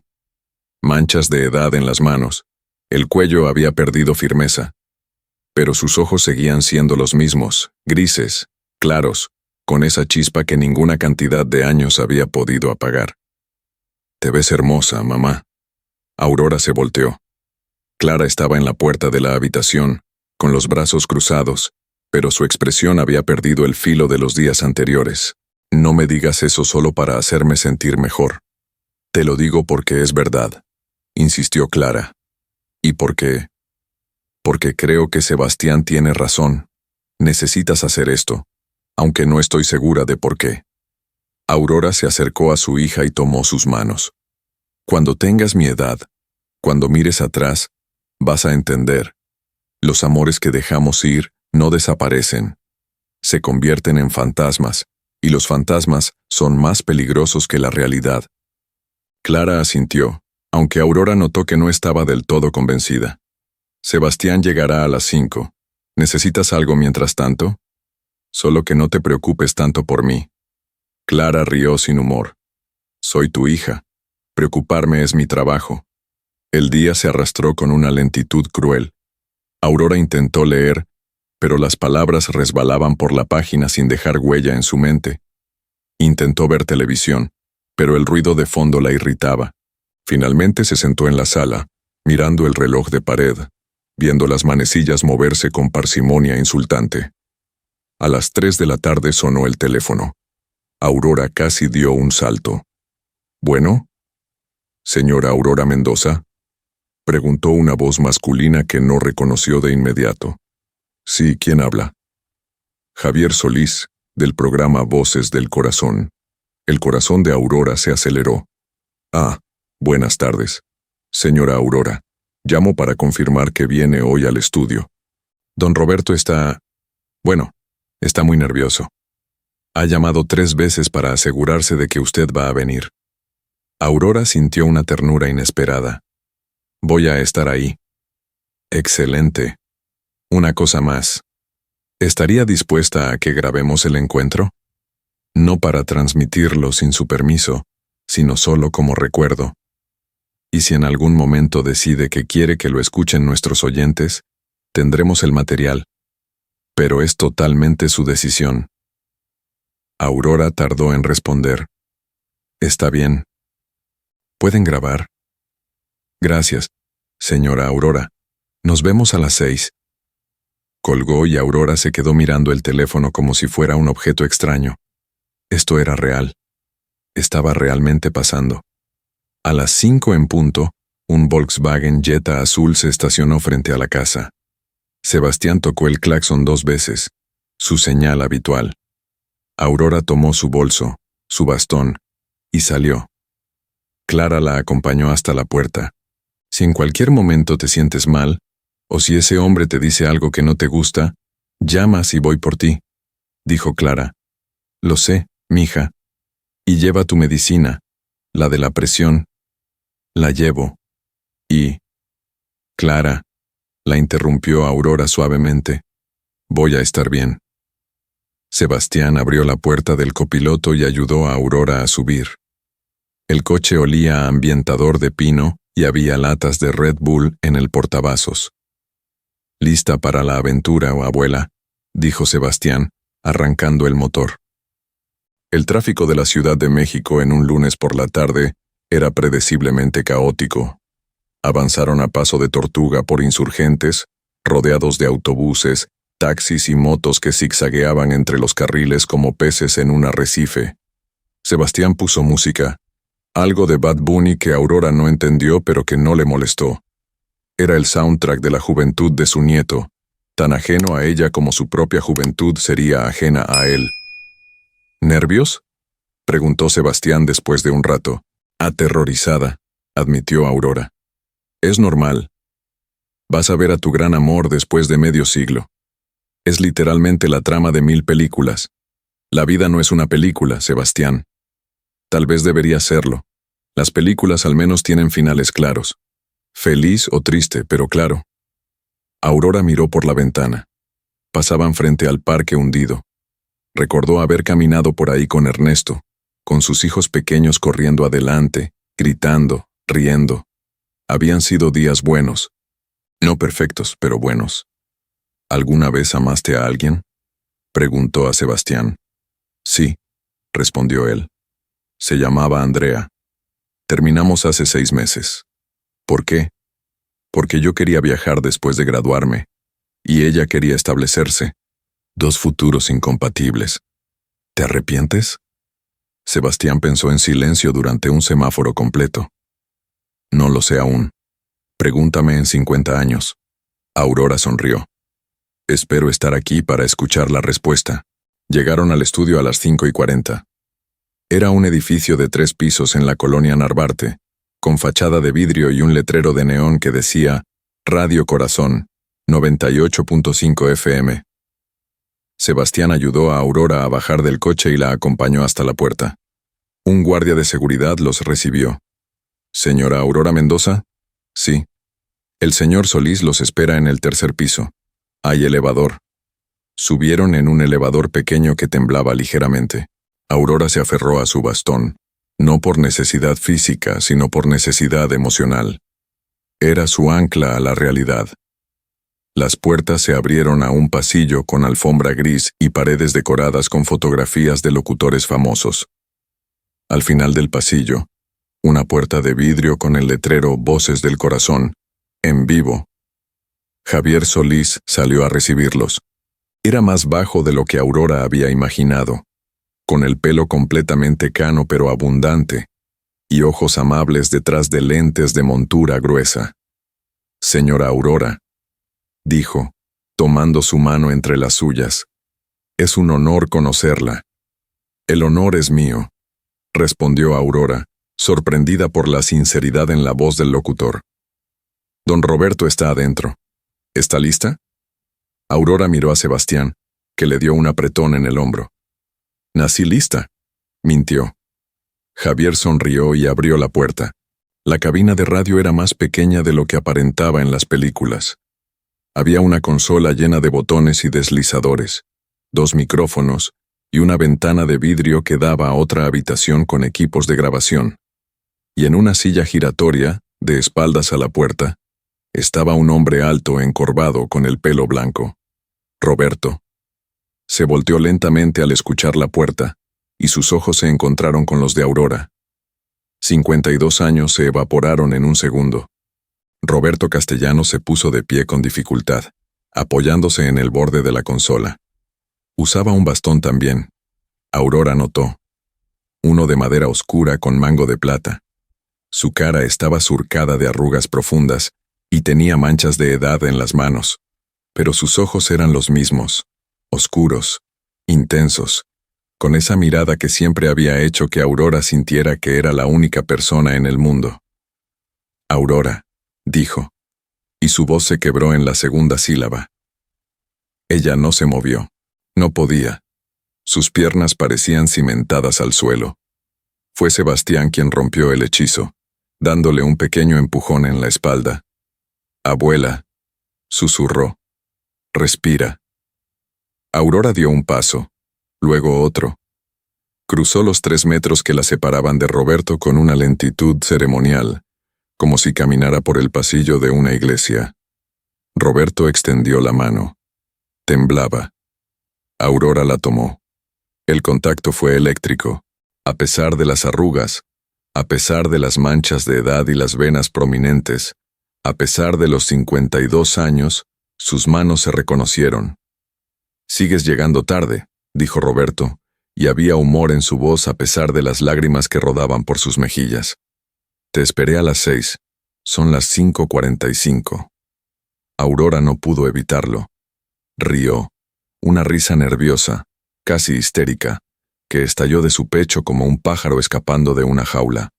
Manchas de edad en las manos. El cuello había perdido firmeza. Pero sus ojos seguían siendo los mismos, grises, claros, con esa chispa que ninguna cantidad de años había podido apagar. Te ves hermosa, mamá. Aurora se volteó. Clara estaba en la puerta de la habitación, con los brazos cruzados, pero su expresión había perdido el filo de los días anteriores. No me digas eso solo para hacerme sentir mejor. Te lo digo porque es verdad, insistió Clara. ¿Y por qué? Porque creo que Sebastián tiene razón. Necesitas hacer esto, aunque no estoy segura de por qué. Aurora se acercó a su hija y tomó sus manos. Cuando tengas mi edad, cuando mires atrás, vas a entender. Los amores que dejamos ir no desaparecen. Se convierten en fantasmas, y los fantasmas son más peligrosos que la realidad. Clara asintió, aunque Aurora notó que no estaba del todo convencida. Sebastián llegará a las 5. ¿Necesitas algo mientras tanto? Solo que no te preocupes tanto por mí. Clara rió sin humor. Soy tu hija. Preocuparme es mi trabajo. El día se arrastró con una lentitud cruel. Aurora intentó leer, pero las palabras resbalaban por la página sin dejar huella en su mente. Intentó ver televisión, pero el ruido de fondo la irritaba. Finalmente se sentó en la sala, mirando el reloj de pared, viendo las manecillas moverse con parsimonia insultante. A las 3 de la tarde sonó el teléfono. Aurora casi dio un salto. ¿Bueno? ¿Señora Aurora Mendoza? Preguntó una voz masculina que no reconoció de inmediato. Sí, ¿quién habla? Javier Solís, del programa Voces del Corazón. El corazón de Aurora se aceleró. Ah, buenas tardes. Señora Aurora, llamo para confirmar que viene hoy al estudio. Don Roberto está muy nervioso. Ha llamado 3 veces para asegurarse de que usted va a venir. Aurora sintió una ternura inesperada. Voy a estar ahí. Excelente. Una cosa más. ¿Estaría dispuesta a que grabemos el encuentro? No para transmitirlo sin su permiso, sino solo como recuerdo. Y si en algún momento decide que quiere que lo escuchen nuestros oyentes, tendremos el material. Pero es totalmente su decisión. Aurora tardó en responder. Está bien. ¿Pueden grabar? Gracias, señora Aurora. Nos vemos a las 6. Colgó y Aurora se quedó mirando el teléfono como si fuera un objeto extraño. Esto era real. Estaba realmente pasando. A las 5 en punto, un Volkswagen Jetta azul se estacionó frente a la casa. Sebastián tocó el claxon 2 veces, su señal habitual. Aurora tomó su bolso, su bastón, y salió. Clara la acompañó hasta la puerta. Si en cualquier momento te sientes mal, o si ese hombre te dice algo que no te gusta, llamas y voy por ti, dijo Clara. Lo sé, mija. Y lleva tu medicina, la de la presión. La llevo. Y... Clara, la interrumpió Aurora suavemente. Voy a estar bien. Sebastián abrió la puerta del copiloto y ayudó a Aurora a subir. El coche olía a ambientador de pino y había latas de Red Bull en el portavasos. ¿Lista para la aventura, abuela?, dijo Sebastián, arrancando el motor. El tráfico de la Ciudad de México en un lunes por la tarde era predeciblemente caótico. Avanzaron a paso de tortuga por Insurgentes, rodeados de autobuses, taxis y motos que zigzagueaban entre los carriles como peces en un arrecife. Sebastián puso música, algo de Bad Bunny que Aurora no entendió pero que no le molestó. Era el soundtrack de la juventud de su nieto, tan ajeno a ella como su propia juventud sería ajena a él. ¿Nervios?, preguntó Sebastián después de un rato. Aterrorizada, admitió Aurora. Es normal. Vas a ver a tu gran amor después de medio siglo. Es literalmente la trama de 1000 películas. La vida no es una película, Sebastián. Tal vez debería serlo. Las películas al menos tienen finales claros. Feliz o triste, pero claro. Aurora miró por la ventana. Pasaban frente al parque hundido. Recordó haber caminado por ahí con Ernesto, con sus hijos pequeños corriendo adelante, gritando, riendo. Habían sido días buenos. No perfectos, pero buenos. ¿Alguna vez amaste a alguien?, preguntó a Sebastián. Sí, respondió él. Se llamaba Andrea. Terminamos hace 6 meses. ¿Por qué? Porque yo quería viajar después de graduarme, y ella quería establecerse. 2 futuros incompatibles. ¿Te arrepientes? Sebastián pensó en silencio durante un semáforo completo. No lo sé aún. Pregúntame en 50 años. Aurora sonrió. Espero estar aquí para escuchar la respuesta. Llegaron al estudio a las 5:40. Era un edificio de 3 pisos en la colonia Narvarte, con fachada de vidrio y un letrero de neón que decía Radio Corazón, 98.5 FM. Sebastián ayudó a Aurora a bajar del coche y la acompañó hasta la puerta. Un guardia de seguridad los recibió. ¿Señora Aurora Mendoza? Sí. El señor Solís los espera en el 3er piso. Hay elevador. Subieron en un elevador pequeño que temblaba ligeramente. Aurora se aferró a su bastón, no por necesidad física, sino por necesidad emocional. Era su ancla a la realidad. Las puertas se abrieron a un pasillo con alfombra gris y paredes decoradas con fotografías de locutores famosos. Al final del pasillo, una puerta de vidrio con el letrero Voces del Corazón, en vivo. Javier Solís salió a recibirlos. Era más bajo de lo que Aurora había imaginado, con el pelo completamente cano pero abundante, y ojos amables detrás de lentes de montura gruesa. «Señora Aurora», dijo, tomando su mano entre las suyas, «es un honor conocerla». «El honor es mío», respondió Aurora, sorprendida por la sinceridad en la voz del locutor. «Don Roberto está adentro. ¿Está lista?» Aurora miró a Sebastián, que le dio un apretón en el hombro. «Nací lista», mintió. Javier sonrió y abrió la puerta. La cabina de radio era más pequeña de lo que aparentaba en las películas. Había una consola llena de botones y deslizadores, 2 micrófonos y una ventana de vidrio que daba a otra habitación con equipos de grabación. Y en una silla giratoria, de espaldas a la puerta, estaba un hombre alto encorvado con el pelo blanco. Roberto. Se volteó lentamente al escuchar la puerta, y sus ojos se encontraron con los de Aurora. 52 años se evaporaron en un segundo. Roberto Castellano se puso de pie con dificultad, apoyándose en el borde de la consola. Usaba un bastón también. Aurora notó. Uno de madera oscura con mango de plata. Su cara estaba surcada de arrugas profundas y tenía manchas de edad en las manos, pero sus ojos eran los mismos, oscuros, intensos, con esa mirada que siempre había hecho que Aurora sintiera que era la única persona en el mundo. «Aurora», dijo, y su voz se quebró en la segunda sílaba. Ella no se movió. No podía. Sus piernas parecían cimentadas al suelo. Fue Sebastián quien rompió el hechizo, dándole un pequeño empujón en la espalda. «Abuela», susurró. «Respira». Aurora dio un paso, luego otro. Cruzó los 3 metros que la separaban de Roberto con una lentitud ceremonial, como si caminara por el pasillo de una iglesia. Roberto extendió la mano. Temblaba. Aurora la tomó. El contacto fue eléctrico. A pesar de las arrugas, a pesar de las manchas de edad y las venas prominentes, a pesar de los 52 años, sus manos se reconocieron. «Sigues llegando tarde», dijo Roberto, y había humor en su voz a pesar de las lágrimas que rodaban por sus mejillas. «Te esperé a las 6. Son las 5:45». Aurora no pudo evitarlo. Rió, una risa nerviosa, casi histérica, que estalló de su pecho como un pájaro escapando de una jaula.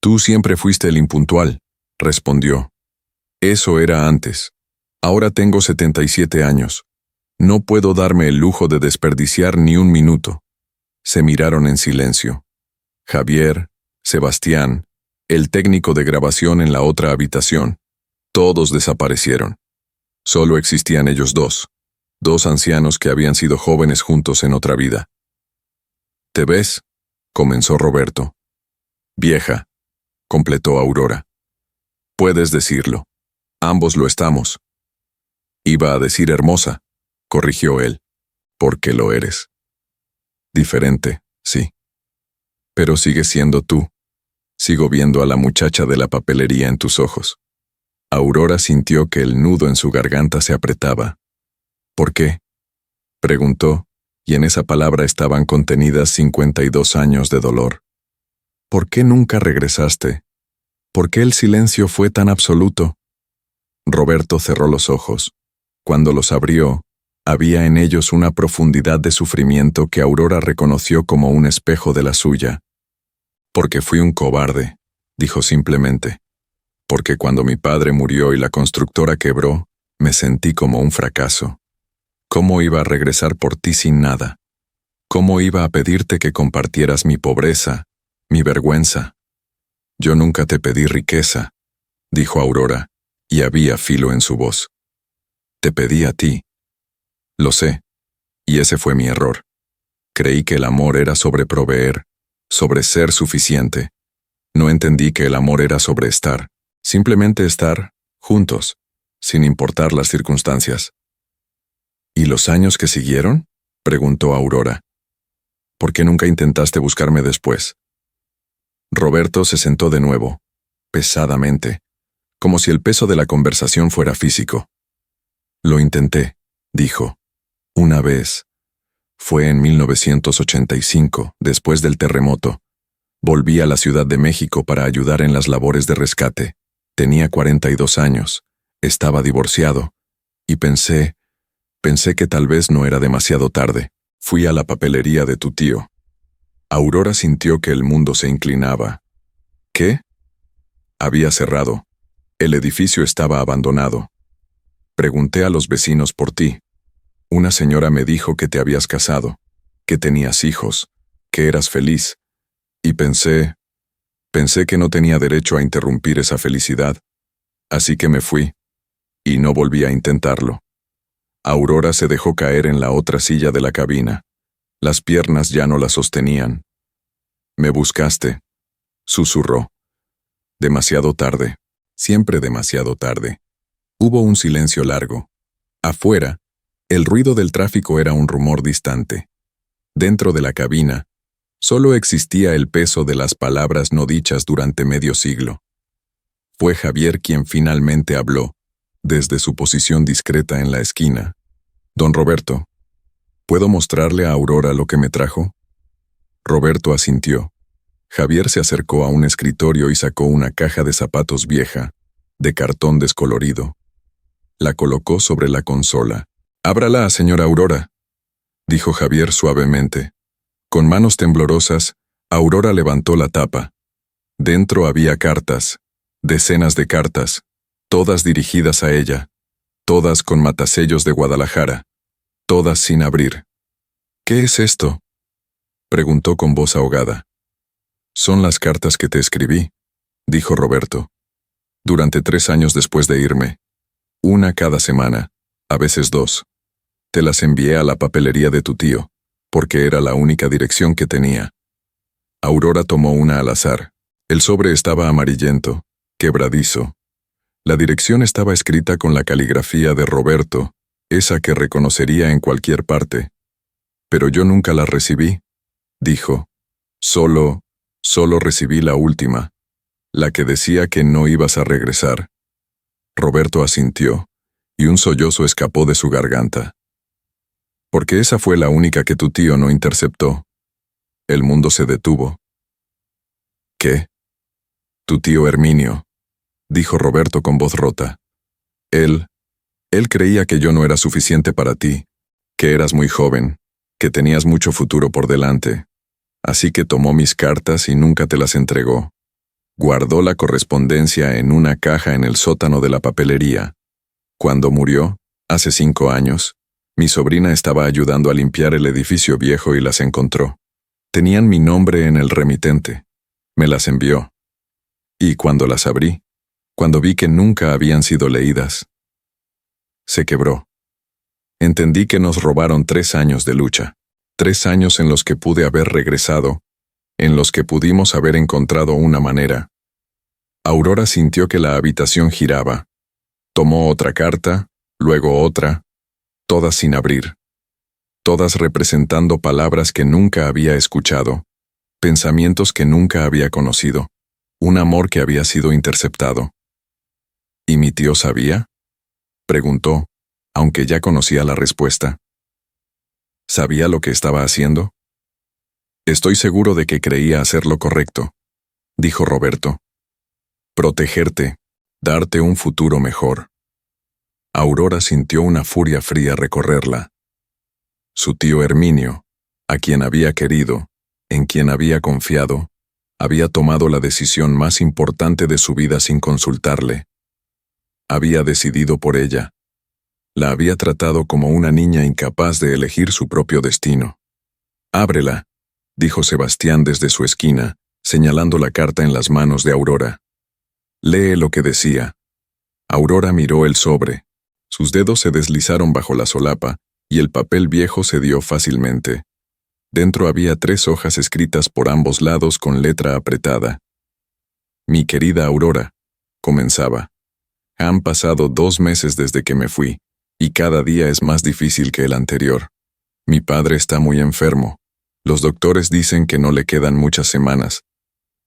«Tú siempre fuiste el impuntual», respondió. «Eso era antes. Ahora tengo 77 años. No puedo darme el lujo de desperdiciar ni un minuto». Se miraron en silencio. Javier, Sebastián, el técnico de grabación en la otra habitación, todos desaparecieron. Solo existían ellos dos ancianos que habían sido jóvenes juntos en otra vida. «¿Te ves?», comenzó Roberto. «Vieja», completó Aurora. «Puedes decirlo. Ambos lo estamos». «Iba a decir hermosa», corrigió él. «Porque lo eres». «Diferente, sí. Pero sigues siendo tú. Sigo viendo a la muchacha de la papelería en tus ojos». Aurora sintió que el nudo en su garganta se apretaba. «¿Por qué?», preguntó, y en esa palabra estaban contenidas 52 años de dolor. «¿Por qué nunca regresaste? ¿Por qué el silencio fue tan absoluto?». Roberto cerró los ojos. Cuando los abrió, había en ellos una profundidad de sufrimiento que Aurora reconoció como un espejo de la suya. «Porque fui un cobarde», dijo simplemente. «Porque cuando mi padre murió y la constructora quebró, me sentí como un fracaso. ¿Cómo iba a regresar por ti sin nada? ¿Cómo iba a pedirte que compartieras mi pobreza, mi vergüenza? Yo nunca te pedí riqueza», dijo Aurora, y había filo en su voz. «Te pedí a ti». «Lo sé», Y ese fue mi error. Creí que el amor era sobre proveer, sobre ser suficiente. No entendí que el amor era sobre estar, simplemente estar, juntos, sin importar las circunstancias. ¿Y los años que siguieron?, preguntó Aurora. ¿Por qué nunca intentaste buscarme después? Roberto se sentó de nuevo, pesadamente, como si el peso de la conversación fuera físico. Lo intenté, dijo. Una vez. Fue en 1985, después del terremoto. Volví a la Ciudad de México para ayudar en las labores de rescate. Tenía 42 años, estaba divorciado, y pensé que tal vez no era demasiado tarde. Fui a la papelería de tu tío. Aurora sintió que el mundo se inclinaba. ¿Qué? Había cerrado. El edificio estaba abandonado. Pregunté a los vecinos por ti. Una señora me dijo que te habías casado, que tenías hijos, que eras feliz, y pensé que no tenía derecho a interrumpir esa felicidad, así que me fui, y no volví a intentarlo. Aurora se dejó caer en la otra silla de la cabina. Las piernas ya no la sostenían. Me buscaste, susurró. Demasiado tarde, siempre demasiado tarde. Hubo un silencio largo. Afuera, el ruido del tráfico era un rumor distante. Dentro de la cabina, solo existía el peso de las palabras no dichas durante medio siglo. Fue Javier quien finalmente habló, desde su posición discreta en la esquina. Don Roberto, ¿puedo mostrarle a Aurora lo que me trajo? Roberto asintió. Javier se acercó a un escritorio y sacó una caja de zapatos vieja, de cartón descolorido. La colocó sobre la consola. «Ábrala, señora Aurora», dijo Javier suavemente. Con manos temblorosas, Aurora levantó la tapa. Dentro había cartas, decenas de cartas, todas dirigidas a ella, todas con matasellos de Guadalajara, todas sin abrir. «¿Qué es esto?», preguntó con voz ahogada. «Son las cartas que te escribí», dijo Roberto. «Durante 3 años después de irme. Una cada semana, a veces 2. Te las envié a la papelería de tu tío, porque era la única dirección que tenía». Aurora tomó una al azar. El sobre estaba amarillento, quebradizo. La dirección estaba escrita con la caligrafía de Roberto, esa que reconocería en cualquier parte. «Pero yo nunca la recibí», dijo. Solo recibí la última, la que decía que no ibas a regresar». Roberto asintió, y un sollozo escapó de su garganta. «Porque esa fue la única que tu tío no interceptó». El mundo se detuvo. «¿Qué?» «Tu tío Herminio», dijo Roberto con voz rota. Él creía que yo no era suficiente para ti, que eras muy joven, que tenías mucho futuro por delante. Así que tomó mis cartas y nunca te las entregó. Guardó la correspondencia en una caja en el sótano de la papelería. Cuando murió, hace 5 años, mi sobrina estaba ayudando a limpiar el edificio viejo y las encontró. Tenían mi nombre en el remitente. Me las envió. Y cuando las abrí, cuando vi que nunca habían sido leídas, se quebró. Entendí que nos robaron 3 años de lucha. 3 años en los que pude haber regresado, en los que pudimos haber encontrado una manera. Aurora sintió que la habitación giraba. Tomó otra carta, luego otra, todas sin abrir. Todas representando palabras que nunca había escuchado, pensamientos que nunca había conocido, un amor que había sido interceptado. ¿Y mi tío sabía?, preguntó, aunque ya conocía la respuesta. ¿Sabía lo que estaba haciendo? Estoy seguro de que creía hacer lo correcto, dijo Roberto. Protegerte, darte un futuro mejor. Aurora sintió una furia fría recorrerla. Su tío Herminio, a quien había querido, en quien había confiado, había tomado la decisión más importante de su vida sin consultarle. Había decidido por ella. La había tratado como una niña incapaz de elegir su propio destino. «Ábrela», dijo Sebastián desde su esquina, señalando la carta en las manos de Aurora. «Lee lo que decía». Aurora miró el sobre. Sus dedos se deslizaron bajo la solapa y el papel viejo cedió fácilmente. Dentro había 3 hojas escritas por ambos lados con letra apretada. Mi querida Aurora, comenzaba. Han pasado 2 meses desde que me fui, y cada día es más difícil que el anterior. Mi padre está muy enfermo. Los doctores dicen que no le quedan muchas semanas.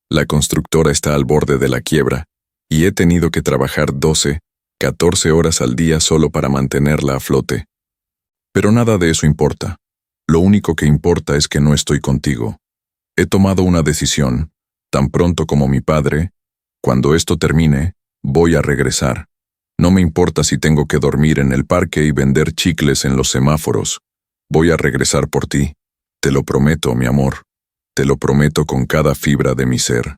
La constructora está al borde de la quiebra, y he tenido que trabajar 12, 14 horas al día solo para mantenerla a flote. Pero nada de eso importa. Lo único que importa es que no estoy contigo. He tomado una decisión. Tan pronto como mi padre, cuando esto termine, voy a regresar. No me importa si tengo que dormir en el parque y vender chicles en los semáforos. Voy a regresar por ti. Te lo prometo, mi amor. Te lo prometo con cada fibra de mi ser.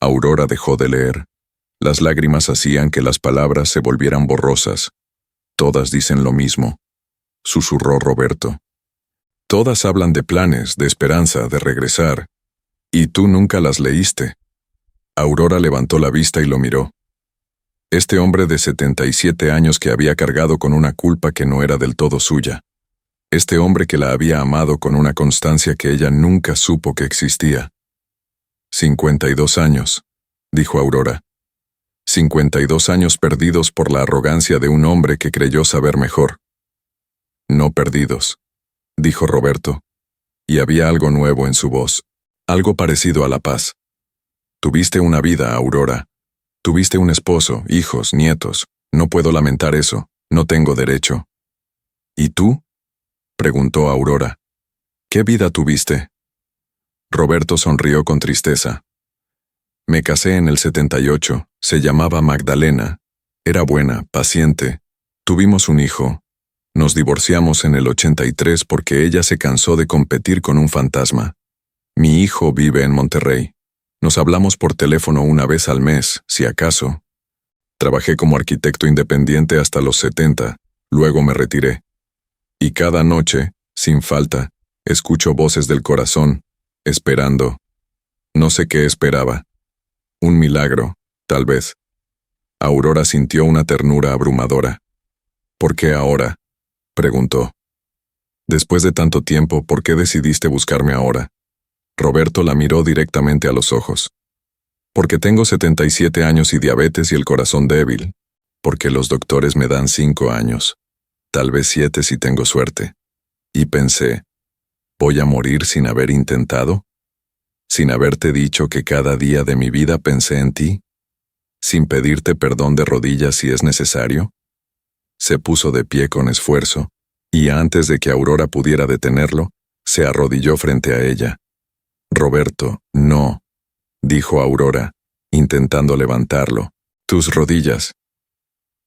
Aurora dejó de leer. Las lágrimas hacían que las palabras se volvieran borrosas. Todas dicen lo mismo, susurró Roberto. Todas hablan de planes, de esperanza, de regresar. Y tú nunca las leíste. Aurora levantó la vista y lo miró. Este hombre de 77 años que había cargado con una culpa que no era del todo suya. Este hombre que la había amado con una constancia que ella nunca supo que existía. 52 años, dijo Aurora. 52 años perdidos por la arrogancia de un hombre que creyó saber mejor. No perdidos, dijo Roberto, y había algo nuevo en su voz, algo parecido a la paz. Tuviste una vida, Aurora. Tuviste un esposo, hijos, nietos. No puedo lamentar eso, no tengo derecho. ¿Y tú? Preguntó Aurora. ¿Qué vida tuviste? Roberto sonrió con tristeza. Me casé en el 78, se llamaba Magdalena. Era buena, paciente. Tuvimos un hijo. Nos divorciamos en el 83 porque ella se cansó de competir con un fantasma. Mi hijo vive en Monterrey. Nos hablamos por teléfono una vez al mes, si acaso. Trabajé como arquitecto independiente hasta los 70, luego me retiré. Y cada noche, sin falta, escucho voces del corazón, esperando. No sé qué esperaba. Un milagro, tal vez. Aurora sintió una ternura abrumadora. ¿Por qué ahora?, preguntó. Después de tanto tiempo, ¿por qué decidiste buscarme ahora? Roberto la miró directamente a los ojos. Porque tengo 77 años y diabetes y el corazón débil. Porque los doctores me dan 5 años. Tal vez 7 si tengo suerte. Y pensé, ¿voy a morir sin haber intentado? ¿Sin haberte dicho que cada día de mi vida pensé en ti? ¿Sin pedirte perdón de rodillas si es necesario? Se puso de pie con esfuerzo, y antes de que Aurora pudiera detenerlo, se arrodilló frente a ella. Roberto, no, dijo Aurora, intentando levantarlo. Tus rodillas.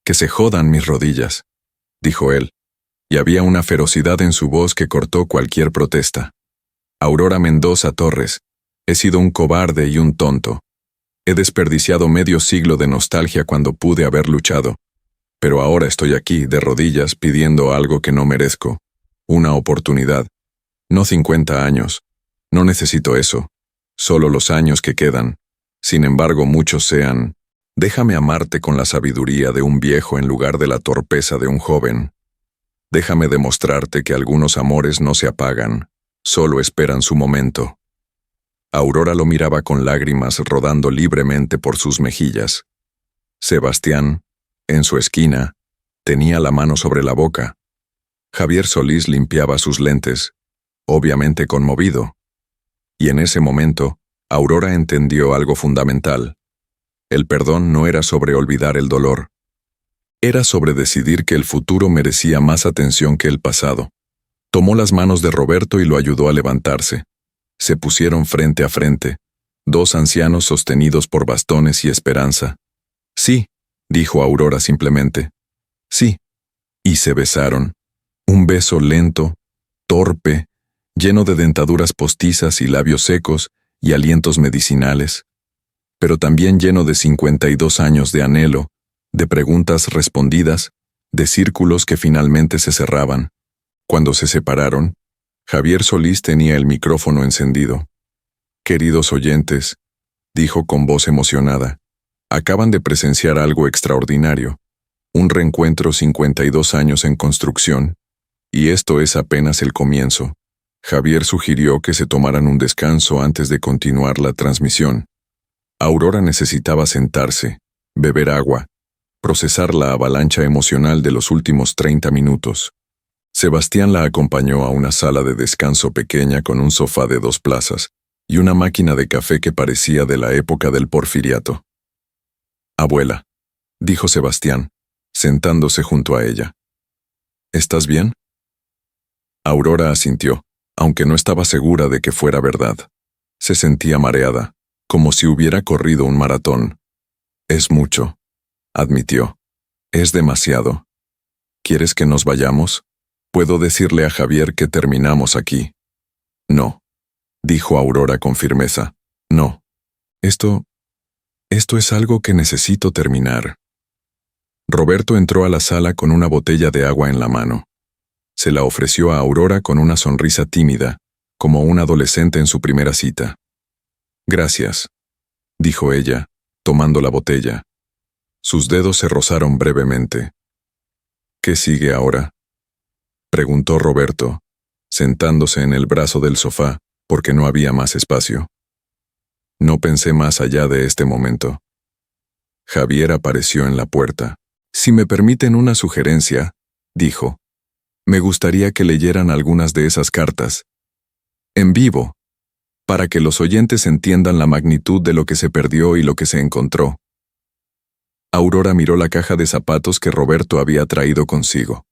Que se jodan mis rodillas, dijo él, y había una ferocidad en su voz que cortó cualquier protesta. Aurora Mendoza Torres, he sido un cobarde y un tonto. He desperdiciado medio siglo de nostalgia cuando pude haber luchado. Pero ahora estoy aquí, de rodillas, pidiendo algo que no merezco. Una oportunidad. No 50 años. No necesito eso. Solo los años que quedan. Sin embargo, muchos sean. Déjame amarte con la sabiduría de un viejo en lugar de la torpeza de un joven. Déjame demostrarte que algunos amores no se apagan, solo esperan su momento. Aurora lo miraba con lágrimas rodando libremente por sus mejillas. Sebastián, en su esquina, tenía la mano sobre la boca. Javier Solís limpiaba sus lentes, obviamente conmovido. Y en ese momento, Aurora entendió algo fundamental. El perdón no era sobre olvidar el dolor. Era sobre decidir que el futuro merecía más atención que el pasado. Tomó las manos de Roberto y lo ayudó a levantarse. Se pusieron frente a frente, 2 ancianos sostenidos por bastones y esperanza. Sí, dijo Aurora simplemente. Sí. Y se besaron. Un beso lento, torpe, lleno de dentaduras postizas y labios secos y alientos medicinales, pero también lleno de 52 años de anhelo, de preguntas respondidas, de círculos que finalmente se cerraban. Cuando se separaron, Javier Solís tenía el micrófono encendido. Queridos oyentes, dijo con voz emocionada, acaban de presenciar algo extraordinario, un reencuentro 52 años en construcción, Y esto es apenas el comienzo. Javier sugirió que se tomaran un descanso antes de continuar la transmisión. Aurora necesitaba sentarse, beber agua, procesar la avalancha emocional de los últimos 30 minutos. Sebastián la acompañó a una sala de descanso pequeña con un sofá de 2 plazas y una máquina de café que parecía de la época del Porfiriato. «Abuela», dijo Sebastián, sentándose junto a ella. «¿Estás bien?» Aurora asintió, aunque no estaba segura de que fuera verdad. Se sentía mareada, como si hubiera corrido un maratón. «Es mucho», admitió. «Es demasiado. ¿Quieres que nos vayamos? Puedo decirle a Javier que terminamos aquí». «No», dijo Aurora con firmeza. «No. Esto es algo que necesito terminar». Roberto entró a la sala con una botella de agua en la mano. Se la ofreció a Aurora con una sonrisa tímida, como un adolescente en su primera cita. «Gracias», dijo ella, tomando la botella. Sus dedos se rozaron brevemente. «¿Qué sigue ahora?», preguntó Roberto, sentándose en el brazo del sofá, porque no había más espacio. No pensé más allá de este momento. Javier apareció en la puerta. «Si me permiten una sugerencia», dijo, «me gustaría que leyeran algunas de esas cartas. En vivo, para que los oyentes entiendan la magnitud de lo que se perdió y lo que se encontró». Aurora miró la caja de zapatos que Roberto había traído consigo.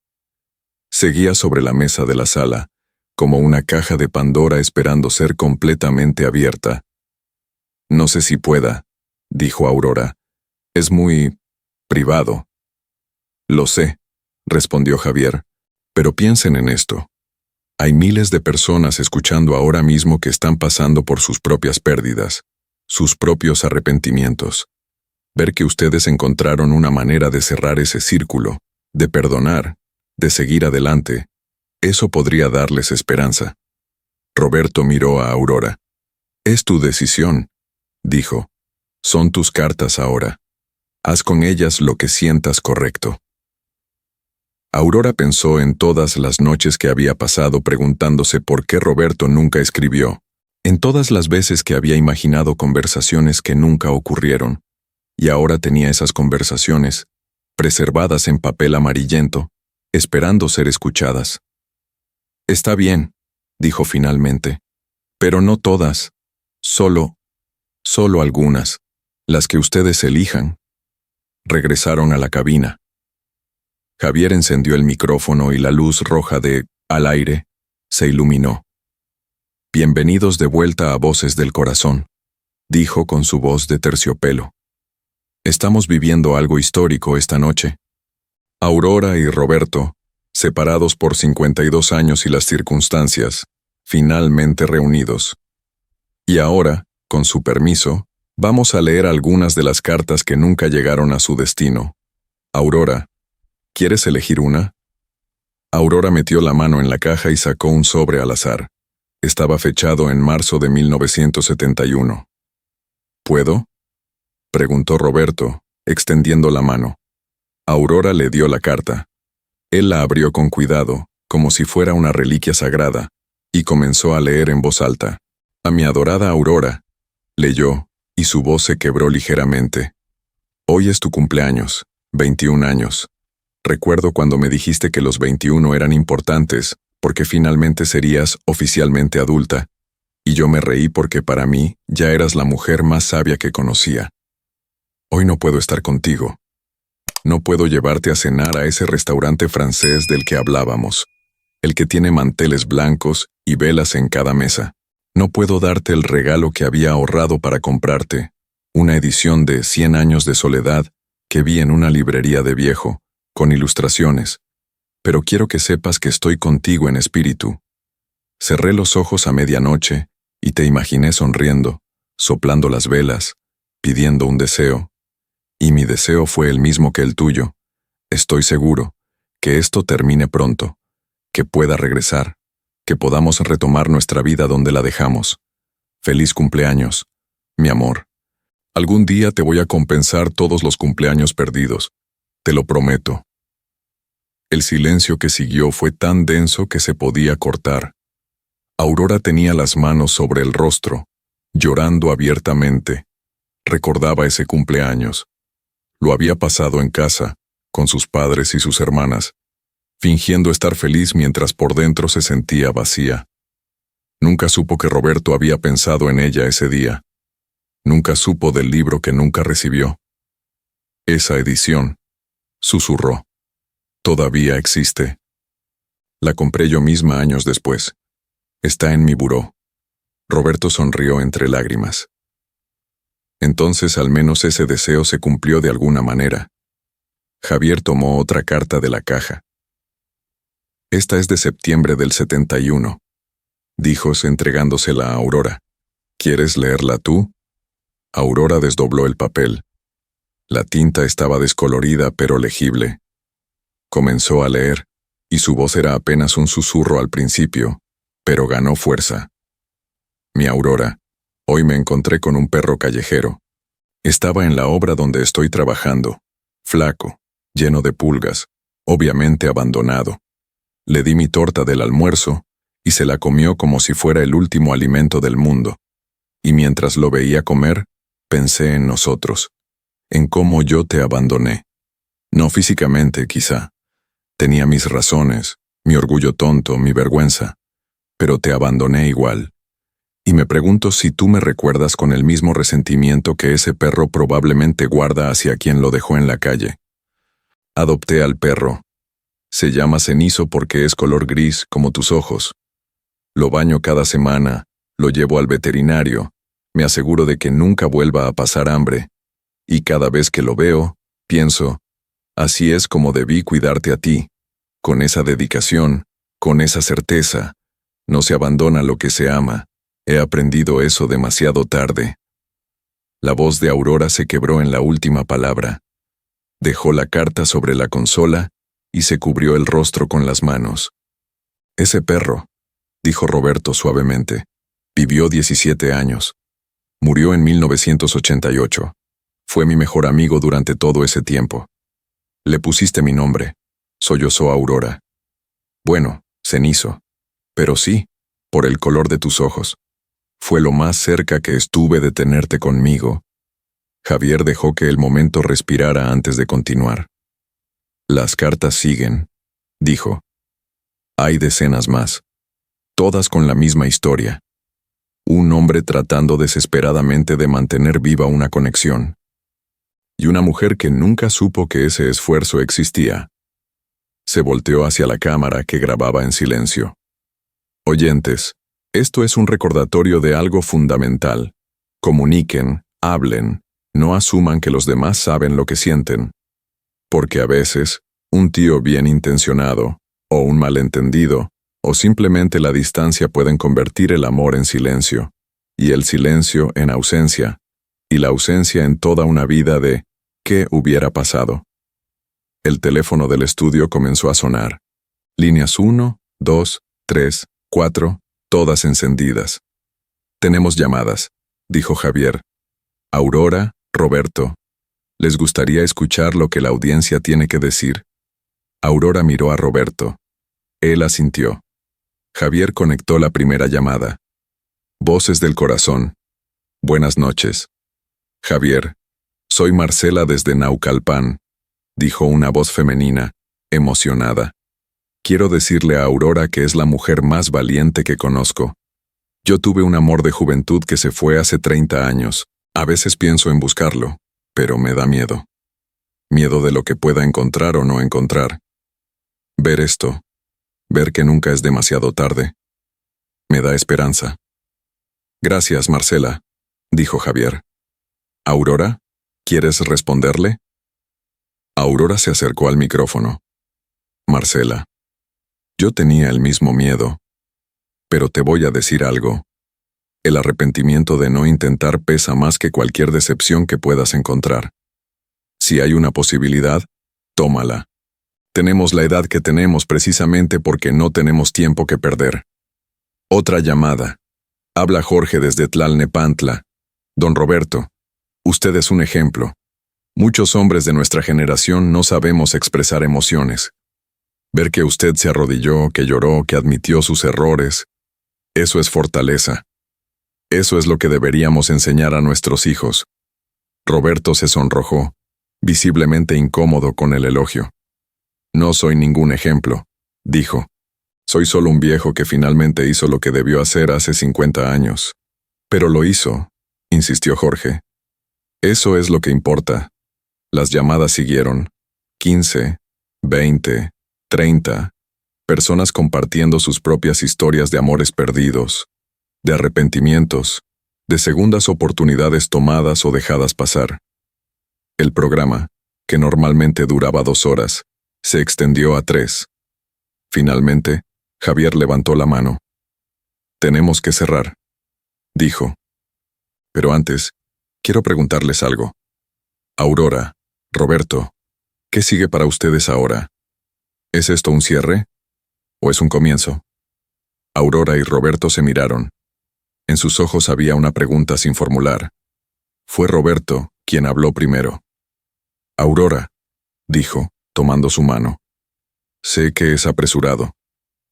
Seguía sobre la mesa de la sala, como una caja de Pandora esperando ser completamente abierta. «No sé si pueda», dijo Aurora. «Es muy privado». «Lo sé», respondió Javier, «pero piensen en esto. Hay miles de personas escuchando ahora mismo que están pasando por sus propias pérdidas, sus propios arrepentimientos. Ver que ustedes encontraron una manera de cerrar ese círculo, de perdonar, de seguir adelante, eso podría darles esperanza». Roberto miró a Aurora. «Es tu decisión», dijo. «Son tus cartas ahora. Haz con ellas lo que sientas correcto». Aurora pensó en todas las noches que había pasado preguntándose por qué Roberto nunca escribió, en todas las veces que había imaginado conversaciones que nunca ocurrieron, y ahora tenía esas conversaciones, preservadas en papel amarillento, esperando ser escuchadas. «Está bien», dijo finalmente, «pero no todas, solo algunas, las que ustedes elijan». Regresaron a la cabina. Javier encendió el micrófono y la luz roja de «Al aire» se iluminó. «Bienvenidos de vuelta a Voces del Corazón», dijo con su voz de terciopelo. «Estamos viviendo algo histórico esta noche. Aurora y Roberto, separados por 52 años y las circunstancias, finalmente reunidos. Y ahora, con su permiso, vamos a leer algunas de las cartas que nunca llegaron a su destino. Aurora, ¿quieres elegir una?» Aurora metió la mano en la caja y sacó un sobre al azar. Estaba fechado en marzo de 1971. «¿Puedo?», preguntó Roberto, extendiendo la mano. Aurora le dio la carta. Él la abrió con cuidado, como si fuera una reliquia sagrada, y comenzó a leer en voz alta. «A mi adorada Aurora», leyó, y su voz se quebró ligeramente. «Hoy es tu cumpleaños, 21 años. Recuerdo cuando me dijiste que los 21 eran importantes, porque finalmente serías oficialmente adulta, y yo me reí porque para mí ya eras la mujer más sabia que conocía. Hoy no puedo estar contigo. No puedo llevarte a cenar a ese restaurante francés del que hablábamos, el que tiene manteles blancos y velas en cada mesa. No puedo darte el regalo que había ahorrado para comprarte, una edición de 100 años de soledad que vi en una librería de viejo, con ilustraciones, pero quiero que sepas que estoy contigo en espíritu. Cerré los ojos a medianoche y te imaginé sonriendo, soplando las velas, pidiendo un deseo. Y mi deseo fue el mismo que el tuyo. Estoy seguro que esto termine pronto, que pueda regresar, que podamos retomar nuestra vida donde la dejamos. Feliz cumpleaños, mi amor. Algún día te voy a compensar todos los cumpleaños perdidos, te lo prometo». El silencio que siguió fue tan denso que se podía cortar. Aurora tenía las manos sobre el rostro, llorando abiertamente. Recordaba ese cumpleaños. Lo había pasado en casa, con sus padres y sus hermanas, fingiendo estar feliz mientras por dentro se sentía vacía. Nunca supo que Roberto había pensado en ella ese día. Nunca supo del libro que nunca recibió. Esa edición, susurró, todavía existe. La compré yo misma años después. Está en mi buró. Roberto sonrió entre lágrimas. Entonces al menos ese deseo se cumplió de alguna manera. Javier tomó otra carta de la caja. Esta es de septiembre del 71, dijo entregándosela a Aurora. ¿Quieres leerla tú? Aurora desdobló el papel. La tinta estaba descolorida pero legible. Comenzó a leer, y su voz era apenas un susurro al principio, pero ganó fuerza. Mi Aurora, hoy me encontré con un perro callejero. Estaba en la obra donde estoy trabajando, flaco, lleno de pulgas, obviamente abandonado. Le di mi torta del almuerzo, y se la comió como si fuera el último alimento del mundo. Y mientras lo veía comer, pensé en nosotros, en cómo yo te abandoné. No físicamente, quizá. Tenía mis razones, mi orgullo tonto, mi vergüenza, pero te abandoné igual. Y me pregunto si tú me recuerdas con el mismo resentimiento que ese perro probablemente guarda hacia quien lo dejó en la calle. Adopté al perro. Se llama Cenizo porque es color gris como tus ojos. Lo baño cada semana, lo llevo al veterinario, me aseguro de que nunca vuelva a pasar hambre. Y cada vez que lo veo, pienso, así es como debí cuidarte a ti, con esa dedicación, con esa certeza. No se abandona lo que se ama. He aprendido eso demasiado tarde. La voz de Aurora se quebró en la última palabra. Dejó la carta sobre la consola y se cubrió el rostro con las manos. Ese perro, dijo Roberto suavemente, vivió 17 años. Murió en 1988. Fue mi mejor amigo durante todo ese tiempo. Le pusiste mi nombre, sollozó Aurora. Bueno, Cenizo. Pero sí, por el color de tus ojos. Fue lo más cerca que estuve de tenerte conmigo. Javier dejó que el momento respirara antes de continuar. Las cartas siguen, dijo. Hay decenas más, todas con la misma historia. Un hombre tratando desesperadamente de mantener viva una conexión. Y una mujer que nunca supo que ese esfuerzo existía. Se volteó hacia la cámara que grababa en silencio. Oyentes, esto es un recordatorio de algo fundamental. Comuniquen, hablen, no asuman que los demás saben lo que sienten. Porque a veces, un tío bien intencionado, o un malentendido, o simplemente la distancia pueden convertir el amor en silencio, y el silencio en ausencia, y la ausencia en toda una vida de ¿qué hubiera pasado? El teléfono del estudio comenzó a sonar. Líneas 1, 2, 3, 4, todas encendidas. Tenemos llamadas, dijo Javier. Aurora, Roberto. ¿Les gustaría escuchar lo que la audiencia tiene que decir? Aurora miró a Roberto. Él asintió. Javier conectó la primera llamada. Voces del corazón. Buenas noches. Javier, soy Marcela desde Naucalpan, dijo una voz femenina, emocionada. Quiero decirle a Aurora que es la mujer más valiente que conozco. Yo tuve un amor de juventud que se fue hace 30 años. A veces pienso en buscarlo, pero me da miedo. Miedo de lo que pueda encontrar o no encontrar. Ver esto, ver que nunca es demasiado tarde, me da esperanza. Gracias, Marcela, dijo Javier. Aurora, ¿quieres responderle? Aurora se acercó al micrófono. Marcela, yo tenía el mismo miedo, pero te voy a decir algo. El arrepentimiento de no intentar pesa más que cualquier decepción que puedas encontrar. Si hay una posibilidad, tómala. Tenemos la edad que tenemos precisamente porque no tenemos tiempo que perder. Otra llamada. Habla Jorge desde Tlalnepantla. Don Roberto, usted es un ejemplo. Muchos hombres de nuestra generación no sabemos expresar emociones. Ver que usted se arrodilló, que lloró, que admitió sus errores, eso es fortaleza. Eso es lo que deberíamos enseñar a nuestros hijos. Roberto se sonrojó, visiblemente incómodo con el elogio. No soy ningún ejemplo, dijo. Soy solo un viejo que finalmente hizo lo que debió hacer hace 50 años. Pero lo hizo, insistió Jorge. Eso es lo que importa. Las llamadas siguieron. 15, 20, 30. Personas compartiendo sus propias historias de amores perdidos, de arrepentimientos, de segundas oportunidades tomadas o dejadas pasar. El programa, que normalmente duraba 2 horas, se extendió a 3. Finalmente, Javier levantó la mano. Tenemos que cerrar, dijo. Pero antes, quiero preguntarles algo. Aurora, Roberto, ¿qué sigue para ustedes ahora? ¿Es esto un cierre? ¿O es un comienzo? Aurora y Roberto se miraron. En sus ojos había una pregunta sin formular. Fue Roberto quien habló primero. Aurora, dijo, tomando su mano. Sé que es apresurado.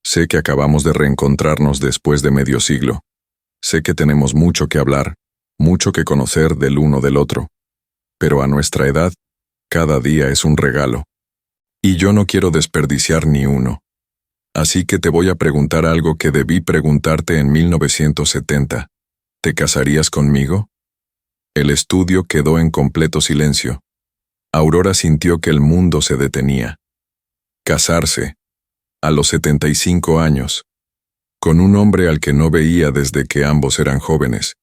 Sé que acabamos de reencontrarnos después de medio siglo. Sé que tenemos mucho que hablar, mucho que conocer del uno del otro. Pero a nuestra edad, cada día es un regalo. Y yo no quiero desperdiciar ni uno. Así que te voy a preguntar algo que debí preguntarte en 1970. ¿Te casarías conmigo? El estudio quedó en completo silencio. Aurora sintió que el mundo se detenía. Casarse, a los 75 años, con un hombre al que no veía desde que ambos eran jóvenes.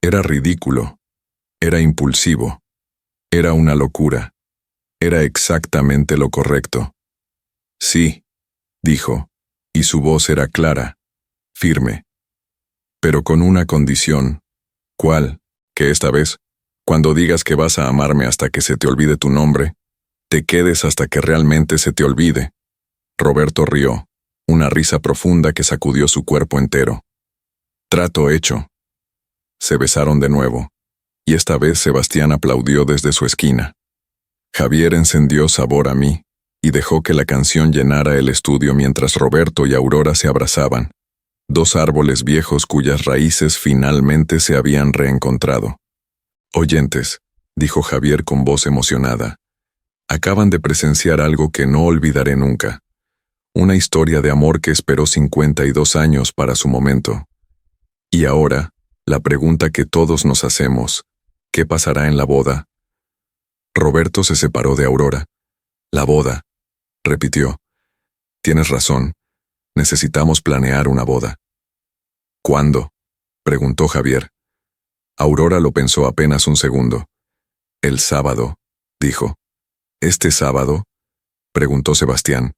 Era ridículo, era impulsivo, era una locura, era exactamente lo correcto. Sí, dijo, y su voz era clara, firme. Pero con una condición. ¿Cuál? Que esta vez, cuando digas que vas a amarme hasta que se te olvide tu nombre, te quedes hasta que realmente se te olvide. Roberto rió, una risa profunda que sacudió su cuerpo entero. Trato hecho. Se besaron de nuevo, y esta vez Sebastián aplaudió desde su esquina. Javier encendió Sabor a mí, y dejó que la canción llenara el estudio mientras Roberto y Aurora se abrazaban, 2 árboles viejos cuyas raíces finalmente se habían reencontrado. Oyentes, dijo Javier con voz emocionada, acaban de presenciar algo que no olvidaré nunca. Una historia de amor que esperó 52 años para su momento. Y ahora, la pregunta que todos nos hacemos, ¿qué pasará en la boda? Roberto se separó de Aurora. La boda, repitió. Tienes razón, necesitamos planear una boda. ¿Cuándo? Preguntó Javier. Aurora lo pensó apenas un segundo. El sábado, dijo. ¿Este sábado? Preguntó Sebastián.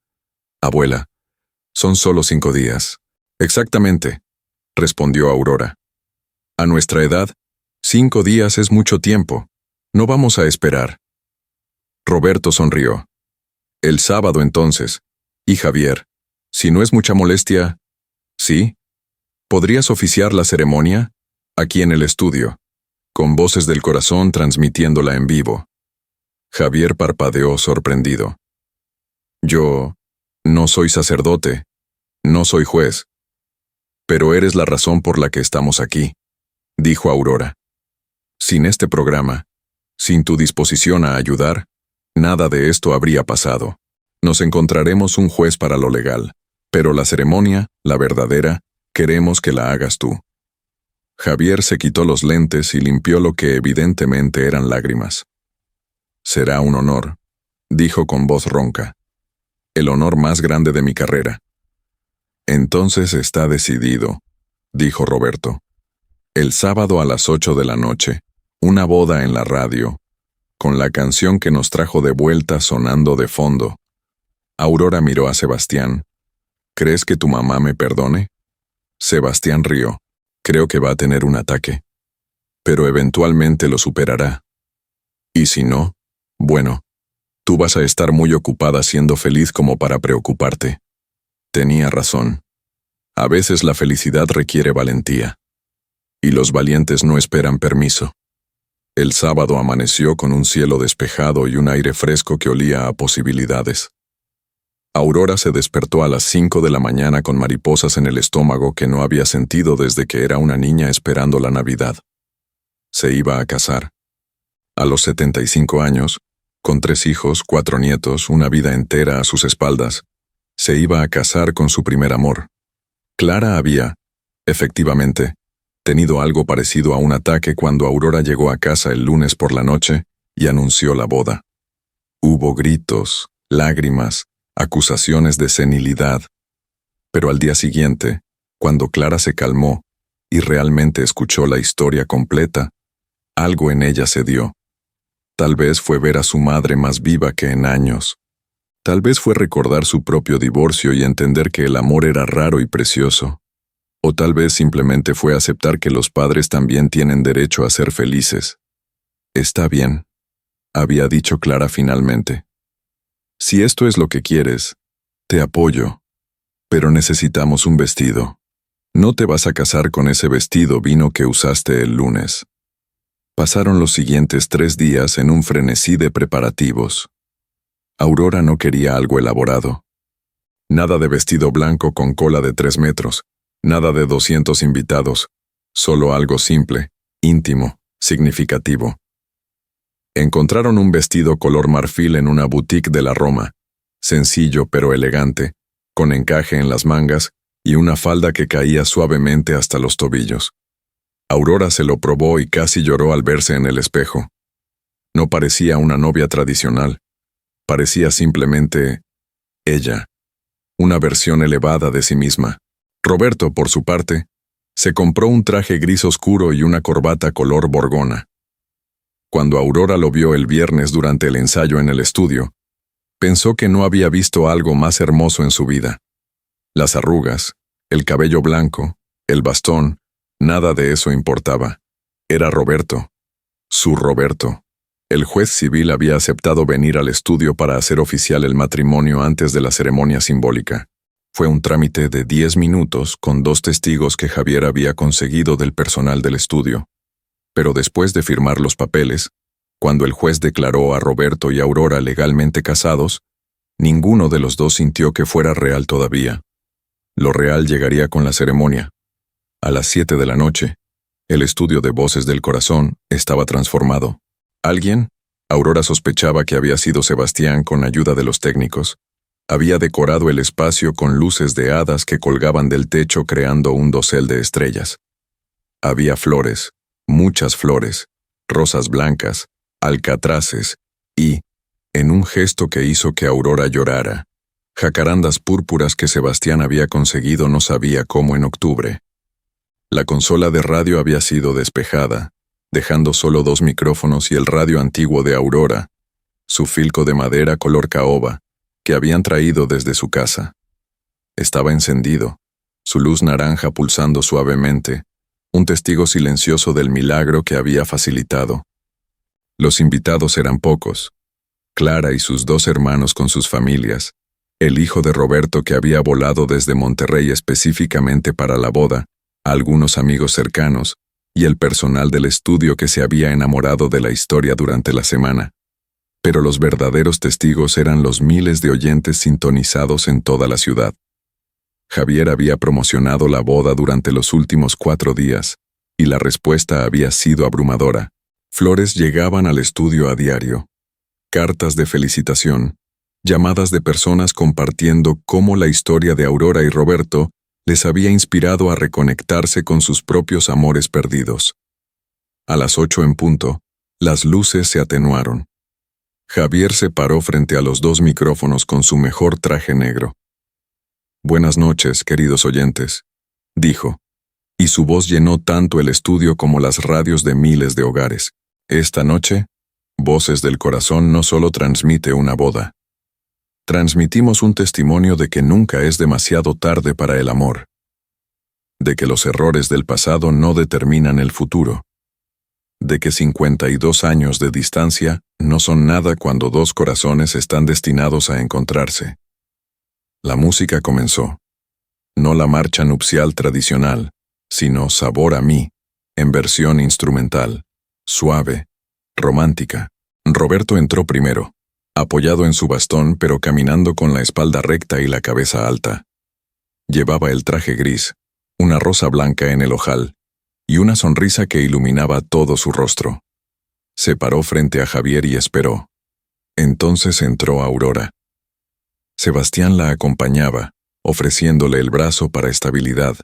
Abuela, son solo 5 días. Exactamente, respondió Aurora. A nuestra edad, 5 días es mucho tiempo. No vamos a esperar. Roberto sonrió. El sábado entonces. Y Javier, si no es mucha molestia, ¿sí? ¿Podrías oficiar la ceremonia? Aquí en el estudio, con voces del corazón transmitiéndola en vivo. Javier parpadeó sorprendido. Yo no soy sacerdote, no soy juez. Pero eres la razón por la que estamos aquí, dijo Aurora. Sin este programa, sin tu disposición a ayudar, nada de esto habría pasado. Nos encontraremos un juez para lo legal, pero la ceremonia, la verdadera, queremos que la hagas tú. Javier se quitó los lentes y limpió lo que evidentemente eran lágrimas. Será un honor, dijo con voz ronca. El honor más grande de mi carrera. Entonces está decidido, dijo Roberto. El sábado a las 8 de la noche, una boda en la radio, con la canción que nos trajo de vuelta sonando de fondo. Aurora miró a Sebastián. ¿Crees que tu mamá me perdone? Sebastián rió. Creo que va a tener un ataque. Pero eventualmente lo superará. Y si no, bueno, tú vas a estar muy ocupada siendo feliz como para preocuparte. Tenía razón. A veces la felicidad requiere valentía. Y los valientes no esperan permiso. El sábado amaneció con un cielo despejado y un aire fresco que olía a posibilidades. Aurora se despertó a las 5 de la mañana con mariposas en el estómago que no había sentido desde que era una niña esperando la Navidad. Se iba a casar. A los 75 años, con 3 hijos, 4 nietos, una vida entera a sus espaldas, se iba a casar con su primer amor. Clara había, efectivamente, tenido algo parecido a un ataque cuando Aurora llegó a casa el lunes por la noche y anunció la boda. Hubo gritos, lágrimas, acusaciones de senilidad. Pero al día siguiente, cuando Clara se calmó y realmente escuchó la historia completa, algo en ella se dio. Tal vez fue ver a su madre más viva que en años. Tal vez fue recordar su propio divorcio y entender que el amor era raro y precioso. O tal vez simplemente fue aceptar que los padres también tienen derecho a ser felices. Está bien, había dicho Clara finalmente. Si esto es lo que quieres, te apoyo. Pero necesitamos un vestido. No te vas a casar con ese vestido vino que usaste el lunes. Pasaron los siguientes 3 días en un frenesí de preparativos. Aurora no quería algo elaborado. Nada de vestido blanco con cola de 3 metros, nada de 200 invitados, solo algo simple, íntimo, significativo. Encontraron un vestido color marfil en una boutique de la Roma, sencillo pero elegante, con encaje en las mangas y una falda que caía suavemente hasta los tobillos. Aurora se lo probó y casi lloró al verse en el espejo. No parecía una novia tradicional, parecía simplemente ella, una versión elevada de sí misma. Roberto, por su parte, se compró un traje gris oscuro y una corbata color borgona. Cuando Aurora lo vio el viernes durante el ensayo en el estudio, pensó que no había visto algo más hermoso en su vida. Las arrugas, el cabello blanco, el bastón, nada de eso importaba. Era Roberto. Su Roberto. El juez civil había aceptado venir al estudio para hacer oficial el matrimonio antes de la ceremonia simbólica. Fue un trámite de 10 minutos con 2 testigos que Javier había conseguido del personal del estudio. Pero después de firmar los papeles, cuando el juez declaró a Roberto y Aurora legalmente casados, ninguno de los dos sintió que fuera real todavía. Lo real llegaría con la ceremonia. A las 7 de la noche, el estudio de Voces del Corazón estaba transformado. Alguien, Aurora sospechaba que había sido Sebastián con ayuda de los técnicos, había decorado el espacio con luces de hadas que colgaban del techo creando un dosel de estrellas. Había flores, muchas flores, rosas blancas, alcatraces y, en un gesto que hizo que Aurora llorara, jacarandas púrpuras que Sebastián había conseguido no sabía cómo en octubre. La consola de radio había sido despejada, dejando solo 2 micrófonos y el radio antiguo de Aurora, su filco de madera color caoba, que habían traído desde su casa. Estaba encendido, su luz naranja pulsando suavemente, un testigo silencioso del milagro que había facilitado. Los invitados eran pocos. Clara y sus 2 hermanos con sus familias, el hijo de Roberto que había volado desde Monterrey específicamente para la boda, algunos amigos cercanos, y el personal del estudio que se había enamorado de la historia durante la semana. Pero los verdaderos testigos eran los miles de oyentes sintonizados en toda la ciudad. Javier había promocionado la boda durante los últimos 4 días, y la respuesta había sido abrumadora. Flores llegaban al estudio a diario. Cartas de felicitación, llamadas de personas compartiendo cómo la historia de Aurora y Roberto les había inspirado a reconectarse con sus propios amores perdidos. A las 8 en punto, las luces se atenuaron. Javier se paró frente a los 2 micrófonos con su mejor traje negro. «Buenas noches, queridos oyentes», dijo, y su voz llenó tanto el estudio como las radios de miles de hogares. Esta noche, Voces del Corazón no solo transmite una boda. Transmitimos un testimonio de que nunca es demasiado tarde para el amor. De que los errores del pasado no determinan el futuro. De que 52 años de distancia no son nada cuando 2 corazones están destinados a encontrarse. La música comenzó. No la marcha nupcial tradicional, sino Sabor a mí, en versión instrumental, suave, romántica. Roberto entró primero. apoyado en su bastón pero caminando con la espalda recta y la cabeza alta. Llevaba el traje gris, una rosa blanca en el ojal, y una sonrisa que iluminaba todo su rostro. Se paró frente a Javier y esperó. Entonces entró Aurora. Sebastián la acompañaba, ofreciéndole el brazo para estabilidad,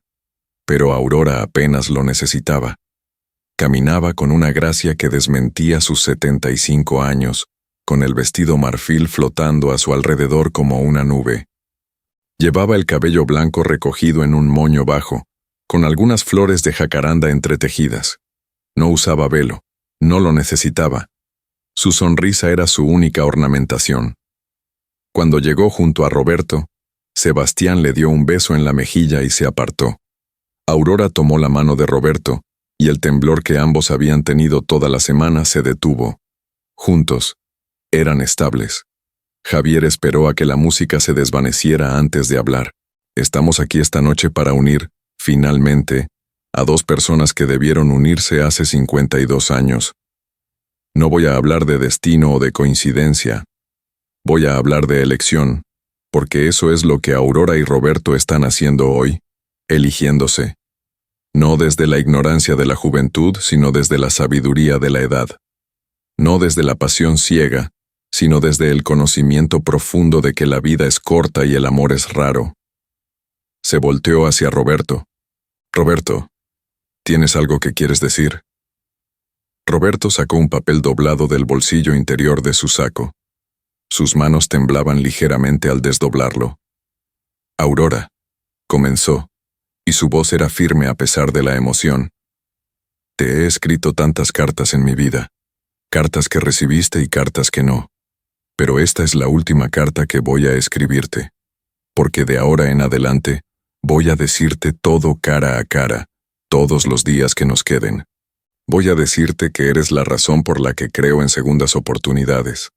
pero Aurora apenas lo necesitaba. Caminaba con una gracia que desmentía sus 75 años, con el vestido marfil flotando a su alrededor como una nube. Llevaba el cabello blanco recogido en un moño bajo, con algunas flores de jacaranda entretejidas. No usaba velo, no lo necesitaba. Su sonrisa era su única ornamentación. Cuando llegó junto a Roberto, Sebastián le dio un beso en la mejilla y se apartó. Aurora tomó la mano de Roberto, y el temblor que ambos habían tenido toda la semana se detuvo. Juntos, eran estables. Javier esperó a que la música se desvaneciera antes de hablar. Estamos aquí esta noche para unir, finalmente, a dos personas que debieron unirse hace 52 años. No voy a hablar de destino o de coincidencia. Voy a hablar de elección, porque eso es lo que Aurora y Roberto están haciendo hoy, eligiéndose. No desde la ignorancia de la juventud, sino desde la sabiduría de la edad. No desde la pasión ciega, sino desde el conocimiento profundo de que la vida es corta y el amor es raro. Se volteó hacia Roberto. Roberto, ¿tienes algo que quieres decir? Roberto sacó un papel doblado del bolsillo interior de su saco. Sus manos temblaban ligeramente al desdoblarlo. Aurora, comenzó, y su voz era firme a pesar de la emoción. Te he escrito tantas cartas en mi vida, cartas que recibiste y cartas que no. Pero esta es la última carta que voy a escribirte, porque de ahora en adelante voy a decirte todo cara a cara, todos los días que nos queden. Voy a decirte que eres la razón por la que creo en segundas oportunidades,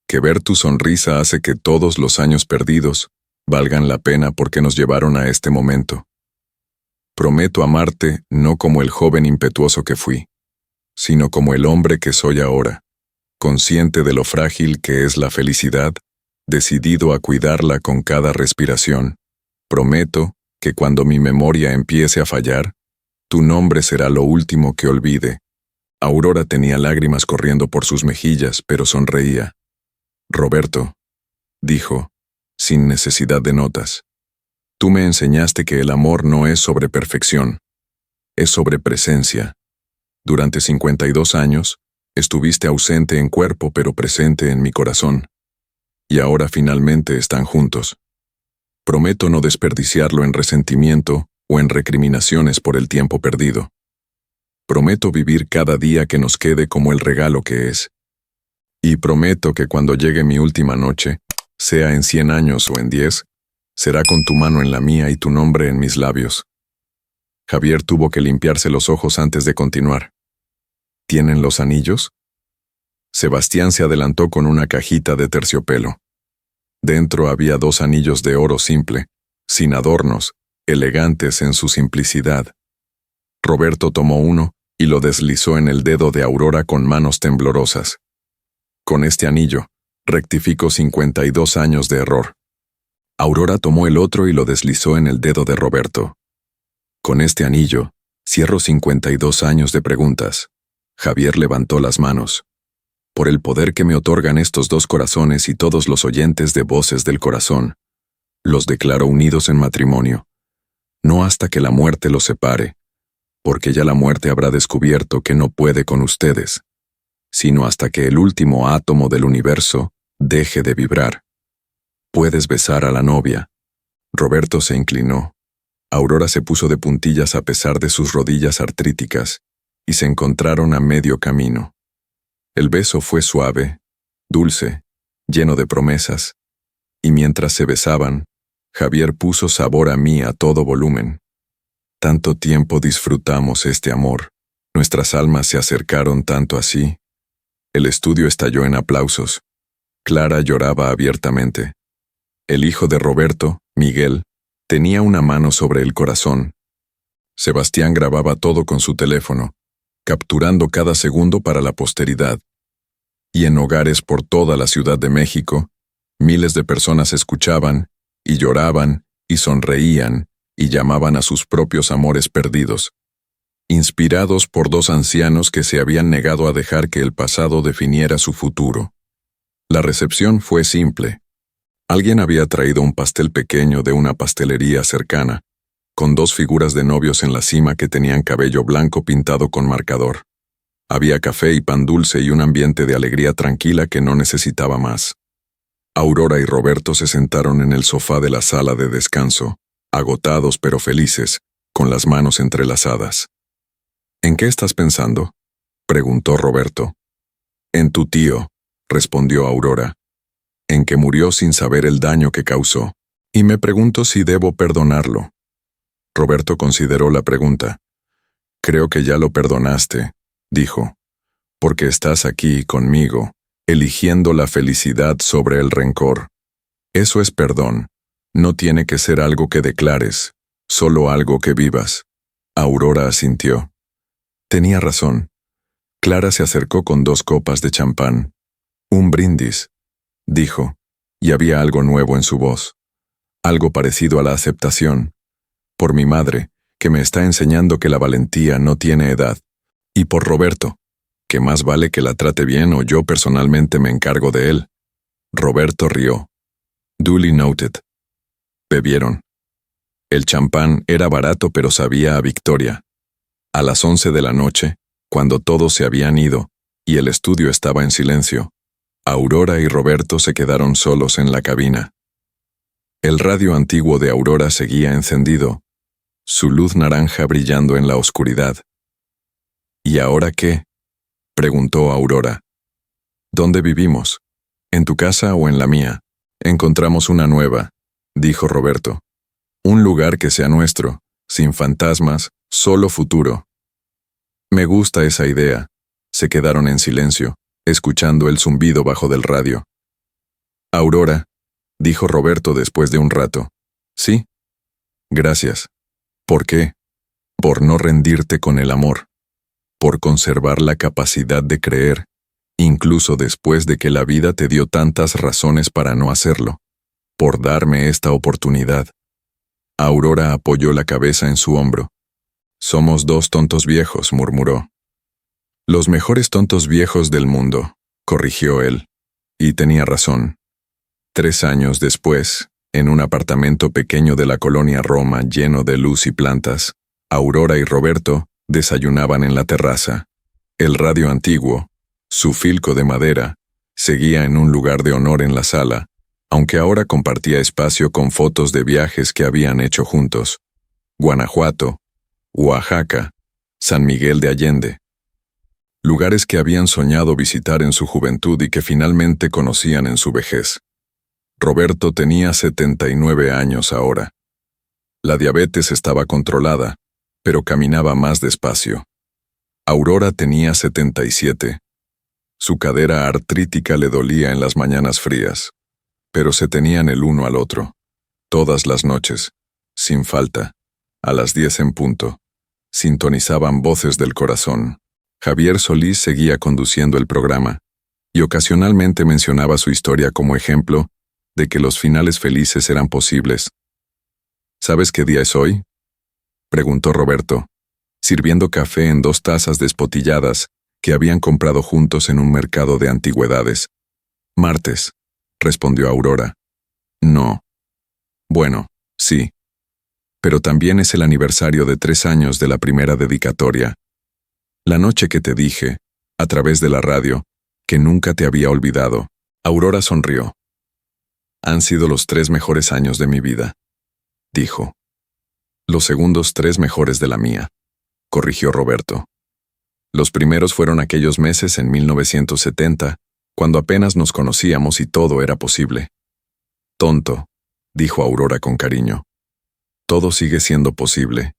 que ver tu sonrisa hace que todos los años perdidos valgan la pena porque nos llevaron a este momento. Prometo amarte no como el joven impetuoso que fui, sino como el hombre que soy ahora, consciente de lo frágil que es la felicidad, decidido a cuidarla con cada respiración. Prometo que cuando mi memoria empiece a fallar, tu nombre será lo último que olvide. Aurora tenía lágrimas corriendo por sus mejillas, pero sonreía. Roberto, dijo, sin necesidad de notas. Tú me enseñaste que el amor no es sobre perfección, es sobre presencia. Durante 52 años, estuviste ausente en cuerpo pero presente en mi corazón. Y ahora finalmente están juntos. Prometo no desperdiciarlo en resentimiento o en recriminaciones por el tiempo perdido. Prometo vivir cada día que nos quede como el regalo que es. Y prometo que cuando llegue mi última noche, sea en 100 años o en 10, será con tu mano en la mía y tu nombre en mis labios. Javier tuvo que limpiarse los ojos antes de continuar. ¿Tienen los anillos? Sebastián se adelantó con una cajita de terciopelo. Dentro había 2 anillos de oro simple, sin adornos, elegantes en su simplicidad. Roberto tomó uno y lo deslizó en el dedo de Aurora con manos temblorosas. Con este anillo, rectificó 52 años de error. Aurora tomó el otro y lo deslizó en el dedo de Roberto. Con este anillo, cierro 52 años de preguntas. Javier levantó las manos. Por el poder que me otorgan estos 2 corazones y todos los oyentes de Voces del Corazón, los declaro unidos en matrimonio. No hasta que la muerte los separe, porque ya la muerte habrá descubierto que no puede con ustedes, sino hasta que el último átomo del universo deje de vibrar. Puedes besar a la novia. Roberto se inclinó. Aurora se puso de puntillas a pesar de sus rodillas artríticas, y se encontraron a medio camino. El beso fue suave, dulce, lleno de promesas, y mientras se besaban, Javier puso sabor a mí a todo volumen. Tanto tiempo disfrutamos este amor, nuestras almas se acercaron tanto así. El estudio estalló en aplausos. Clara lloraba abiertamente. El hijo de Roberto, Miguel, tenía una mano sobre el corazón. Sebastián grababa todo con su teléfono, capturando cada segundo para la posteridad. Y en hogares por toda la Ciudad de México, miles de personas escuchaban, y lloraban, y sonreían, y llamaban a sus propios amores perdidos, inspirados por dos ancianos que se habían negado a dejar que el pasado definiera su futuro. La recepción fue simple. Alguien había traído un pastel pequeño de una pastelería cercana, con dos figuras de novios en la cima que tenían cabello blanco pintado con marcador. Había café y pan dulce y un ambiente de alegría tranquila que no necesitaba más. Aurora y Roberto se sentaron en el sofá de la sala de descanso, agotados pero felices, con las manos entrelazadas. ¿En qué estás pensando?, preguntó Roberto. En tu tío, respondió Aurora, en que murió sin saber el daño que causó, y me pregunto si debo perdonarlo. Roberto consideró la pregunta. Creo que ya lo perdonaste, dijo, porque estás aquí conmigo, eligiendo la felicidad sobre el rencor. Eso es perdón. No tiene que ser algo que declares, solo algo que vivas. Aurora asintió. Tenía razón. Clara se acercó con 2 copas de champán. Un brindis, dijo, y había algo nuevo en su voz. Algo parecido a la aceptación. Por mi madre, que me está enseñando que la valentía no tiene edad. Y por Roberto, que más vale que la trate bien o yo personalmente me encargo de él. Roberto rió. Duly noted. Bebieron. El champán era barato pero sabía a victoria. A las 11 de la noche, cuando todos se habían ido, y el estudio estaba en silencio, Aurora y Roberto se quedaron solos en la cabina. El radio antiguo de Aurora seguía encendido, su luz naranja brillando en la oscuridad. ¿Y ahora qué?, preguntó Aurora. ¿Dónde vivimos? ¿En tu casa o en la mía? Encontramos una nueva, dijo Roberto. Un lugar que sea nuestro, sin fantasmas, solo futuro. Me gusta esa idea. Se quedaron en silencio, escuchando el zumbido bajo del radio. Aurora, dijo Roberto después de un rato. Sí. Gracias. ¿Por qué? Por no rendirte con el amor. Por conservar la capacidad de creer, incluso después de que la vida te dio tantas razones para no hacerlo. Por darme esta oportunidad. Aurora apoyó la cabeza en su hombro. Somos 2 tontos viejos, murmuró. Los mejores tontos viejos del mundo, corrigió él. Y tenía razón. 3 años después, en un apartamento pequeño de la colonia Roma lleno de luz y plantas, Aurora y Roberto desayunaban en la terraza. El radio antiguo, su filco de madera, seguía en un lugar de honor en la sala, aunque ahora compartía espacio con fotos de viajes que habían hecho juntos. Guanajuato, Oaxaca, San Miguel de Allende. Lugares que habían soñado visitar en su juventud y que finalmente conocían en su vejez. Roberto tenía 79 años ahora. La diabetes estaba controlada, pero caminaba más despacio. Aurora tenía 77. Su cadera artrítica le dolía en las mañanas frías, pero se tenían el uno al otro, todas las noches, sin falta, a las 10 en punto. Sintonizaban voces del corazón. Javier Solís seguía conduciendo el programa, y ocasionalmente mencionaba su historia como ejemplo de que los finales felices eran posibles. ¿Sabes qué día es hoy?, preguntó Roberto, sirviendo café en 2 tazas despotilladas que habían comprado juntos en un mercado de antigüedades. Martes, respondió Aurora. No. Bueno, sí. Pero también es el aniversario de 3 años de la primera dedicatoria. La noche que te dije, a través de la radio, que nunca te había olvidado. Aurora sonrió. Han sido los 3 mejores años de mi vida, dijo. Los segundos 3 mejores de la mía, corrigió Roberto. Los primeros fueron aquellos meses en 1970, cuando apenas nos conocíamos y todo era posible. Tonto, dijo Aurora con cariño. Todo sigue siendo posible.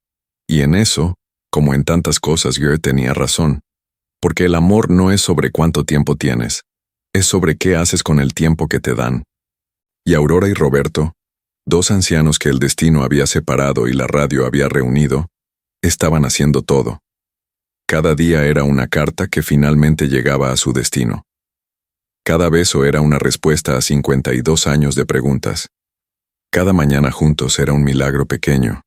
Y en eso, como en tantas cosas, Goethe tenía razón. Porque el amor no es sobre cuánto tiempo tienes, es sobre qué haces con el tiempo que te dan. Y Aurora y Roberto, 2 ancianos que el destino había separado y la radio había reunido, estaban haciendo todo. Cada día era una carta que finalmente llegaba a su destino. Cada beso era una respuesta a 52 años de preguntas. Cada mañana juntos era un milagro pequeño.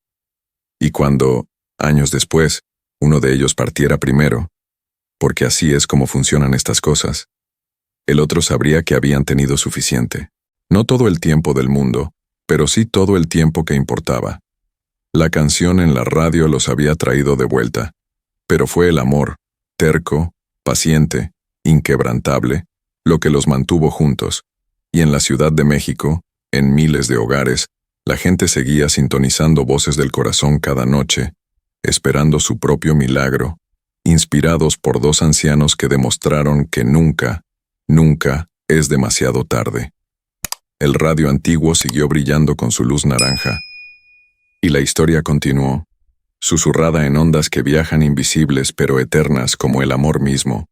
Y cuando, años después, uno de ellos partiera primero, porque así es como funcionan estas cosas, el otro sabría que habían tenido suficiente. No todo el tiempo del mundo, pero sí todo el tiempo que importaba. La canción en la radio los había traído de vuelta, pero fue el amor, terco, paciente, inquebrantable, lo que los mantuvo juntos, y en la Ciudad de México, en miles de hogares, la gente seguía sintonizando voces del corazón cada noche, esperando su propio milagro, inspirados por dos ancianos que demostraron que nunca, nunca es demasiado tarde. El radio antiguo siguió brillando con su luz naranja, y la historia continuó, susurrada en ondas que viajan invisibles pero eternas como el amor mismo.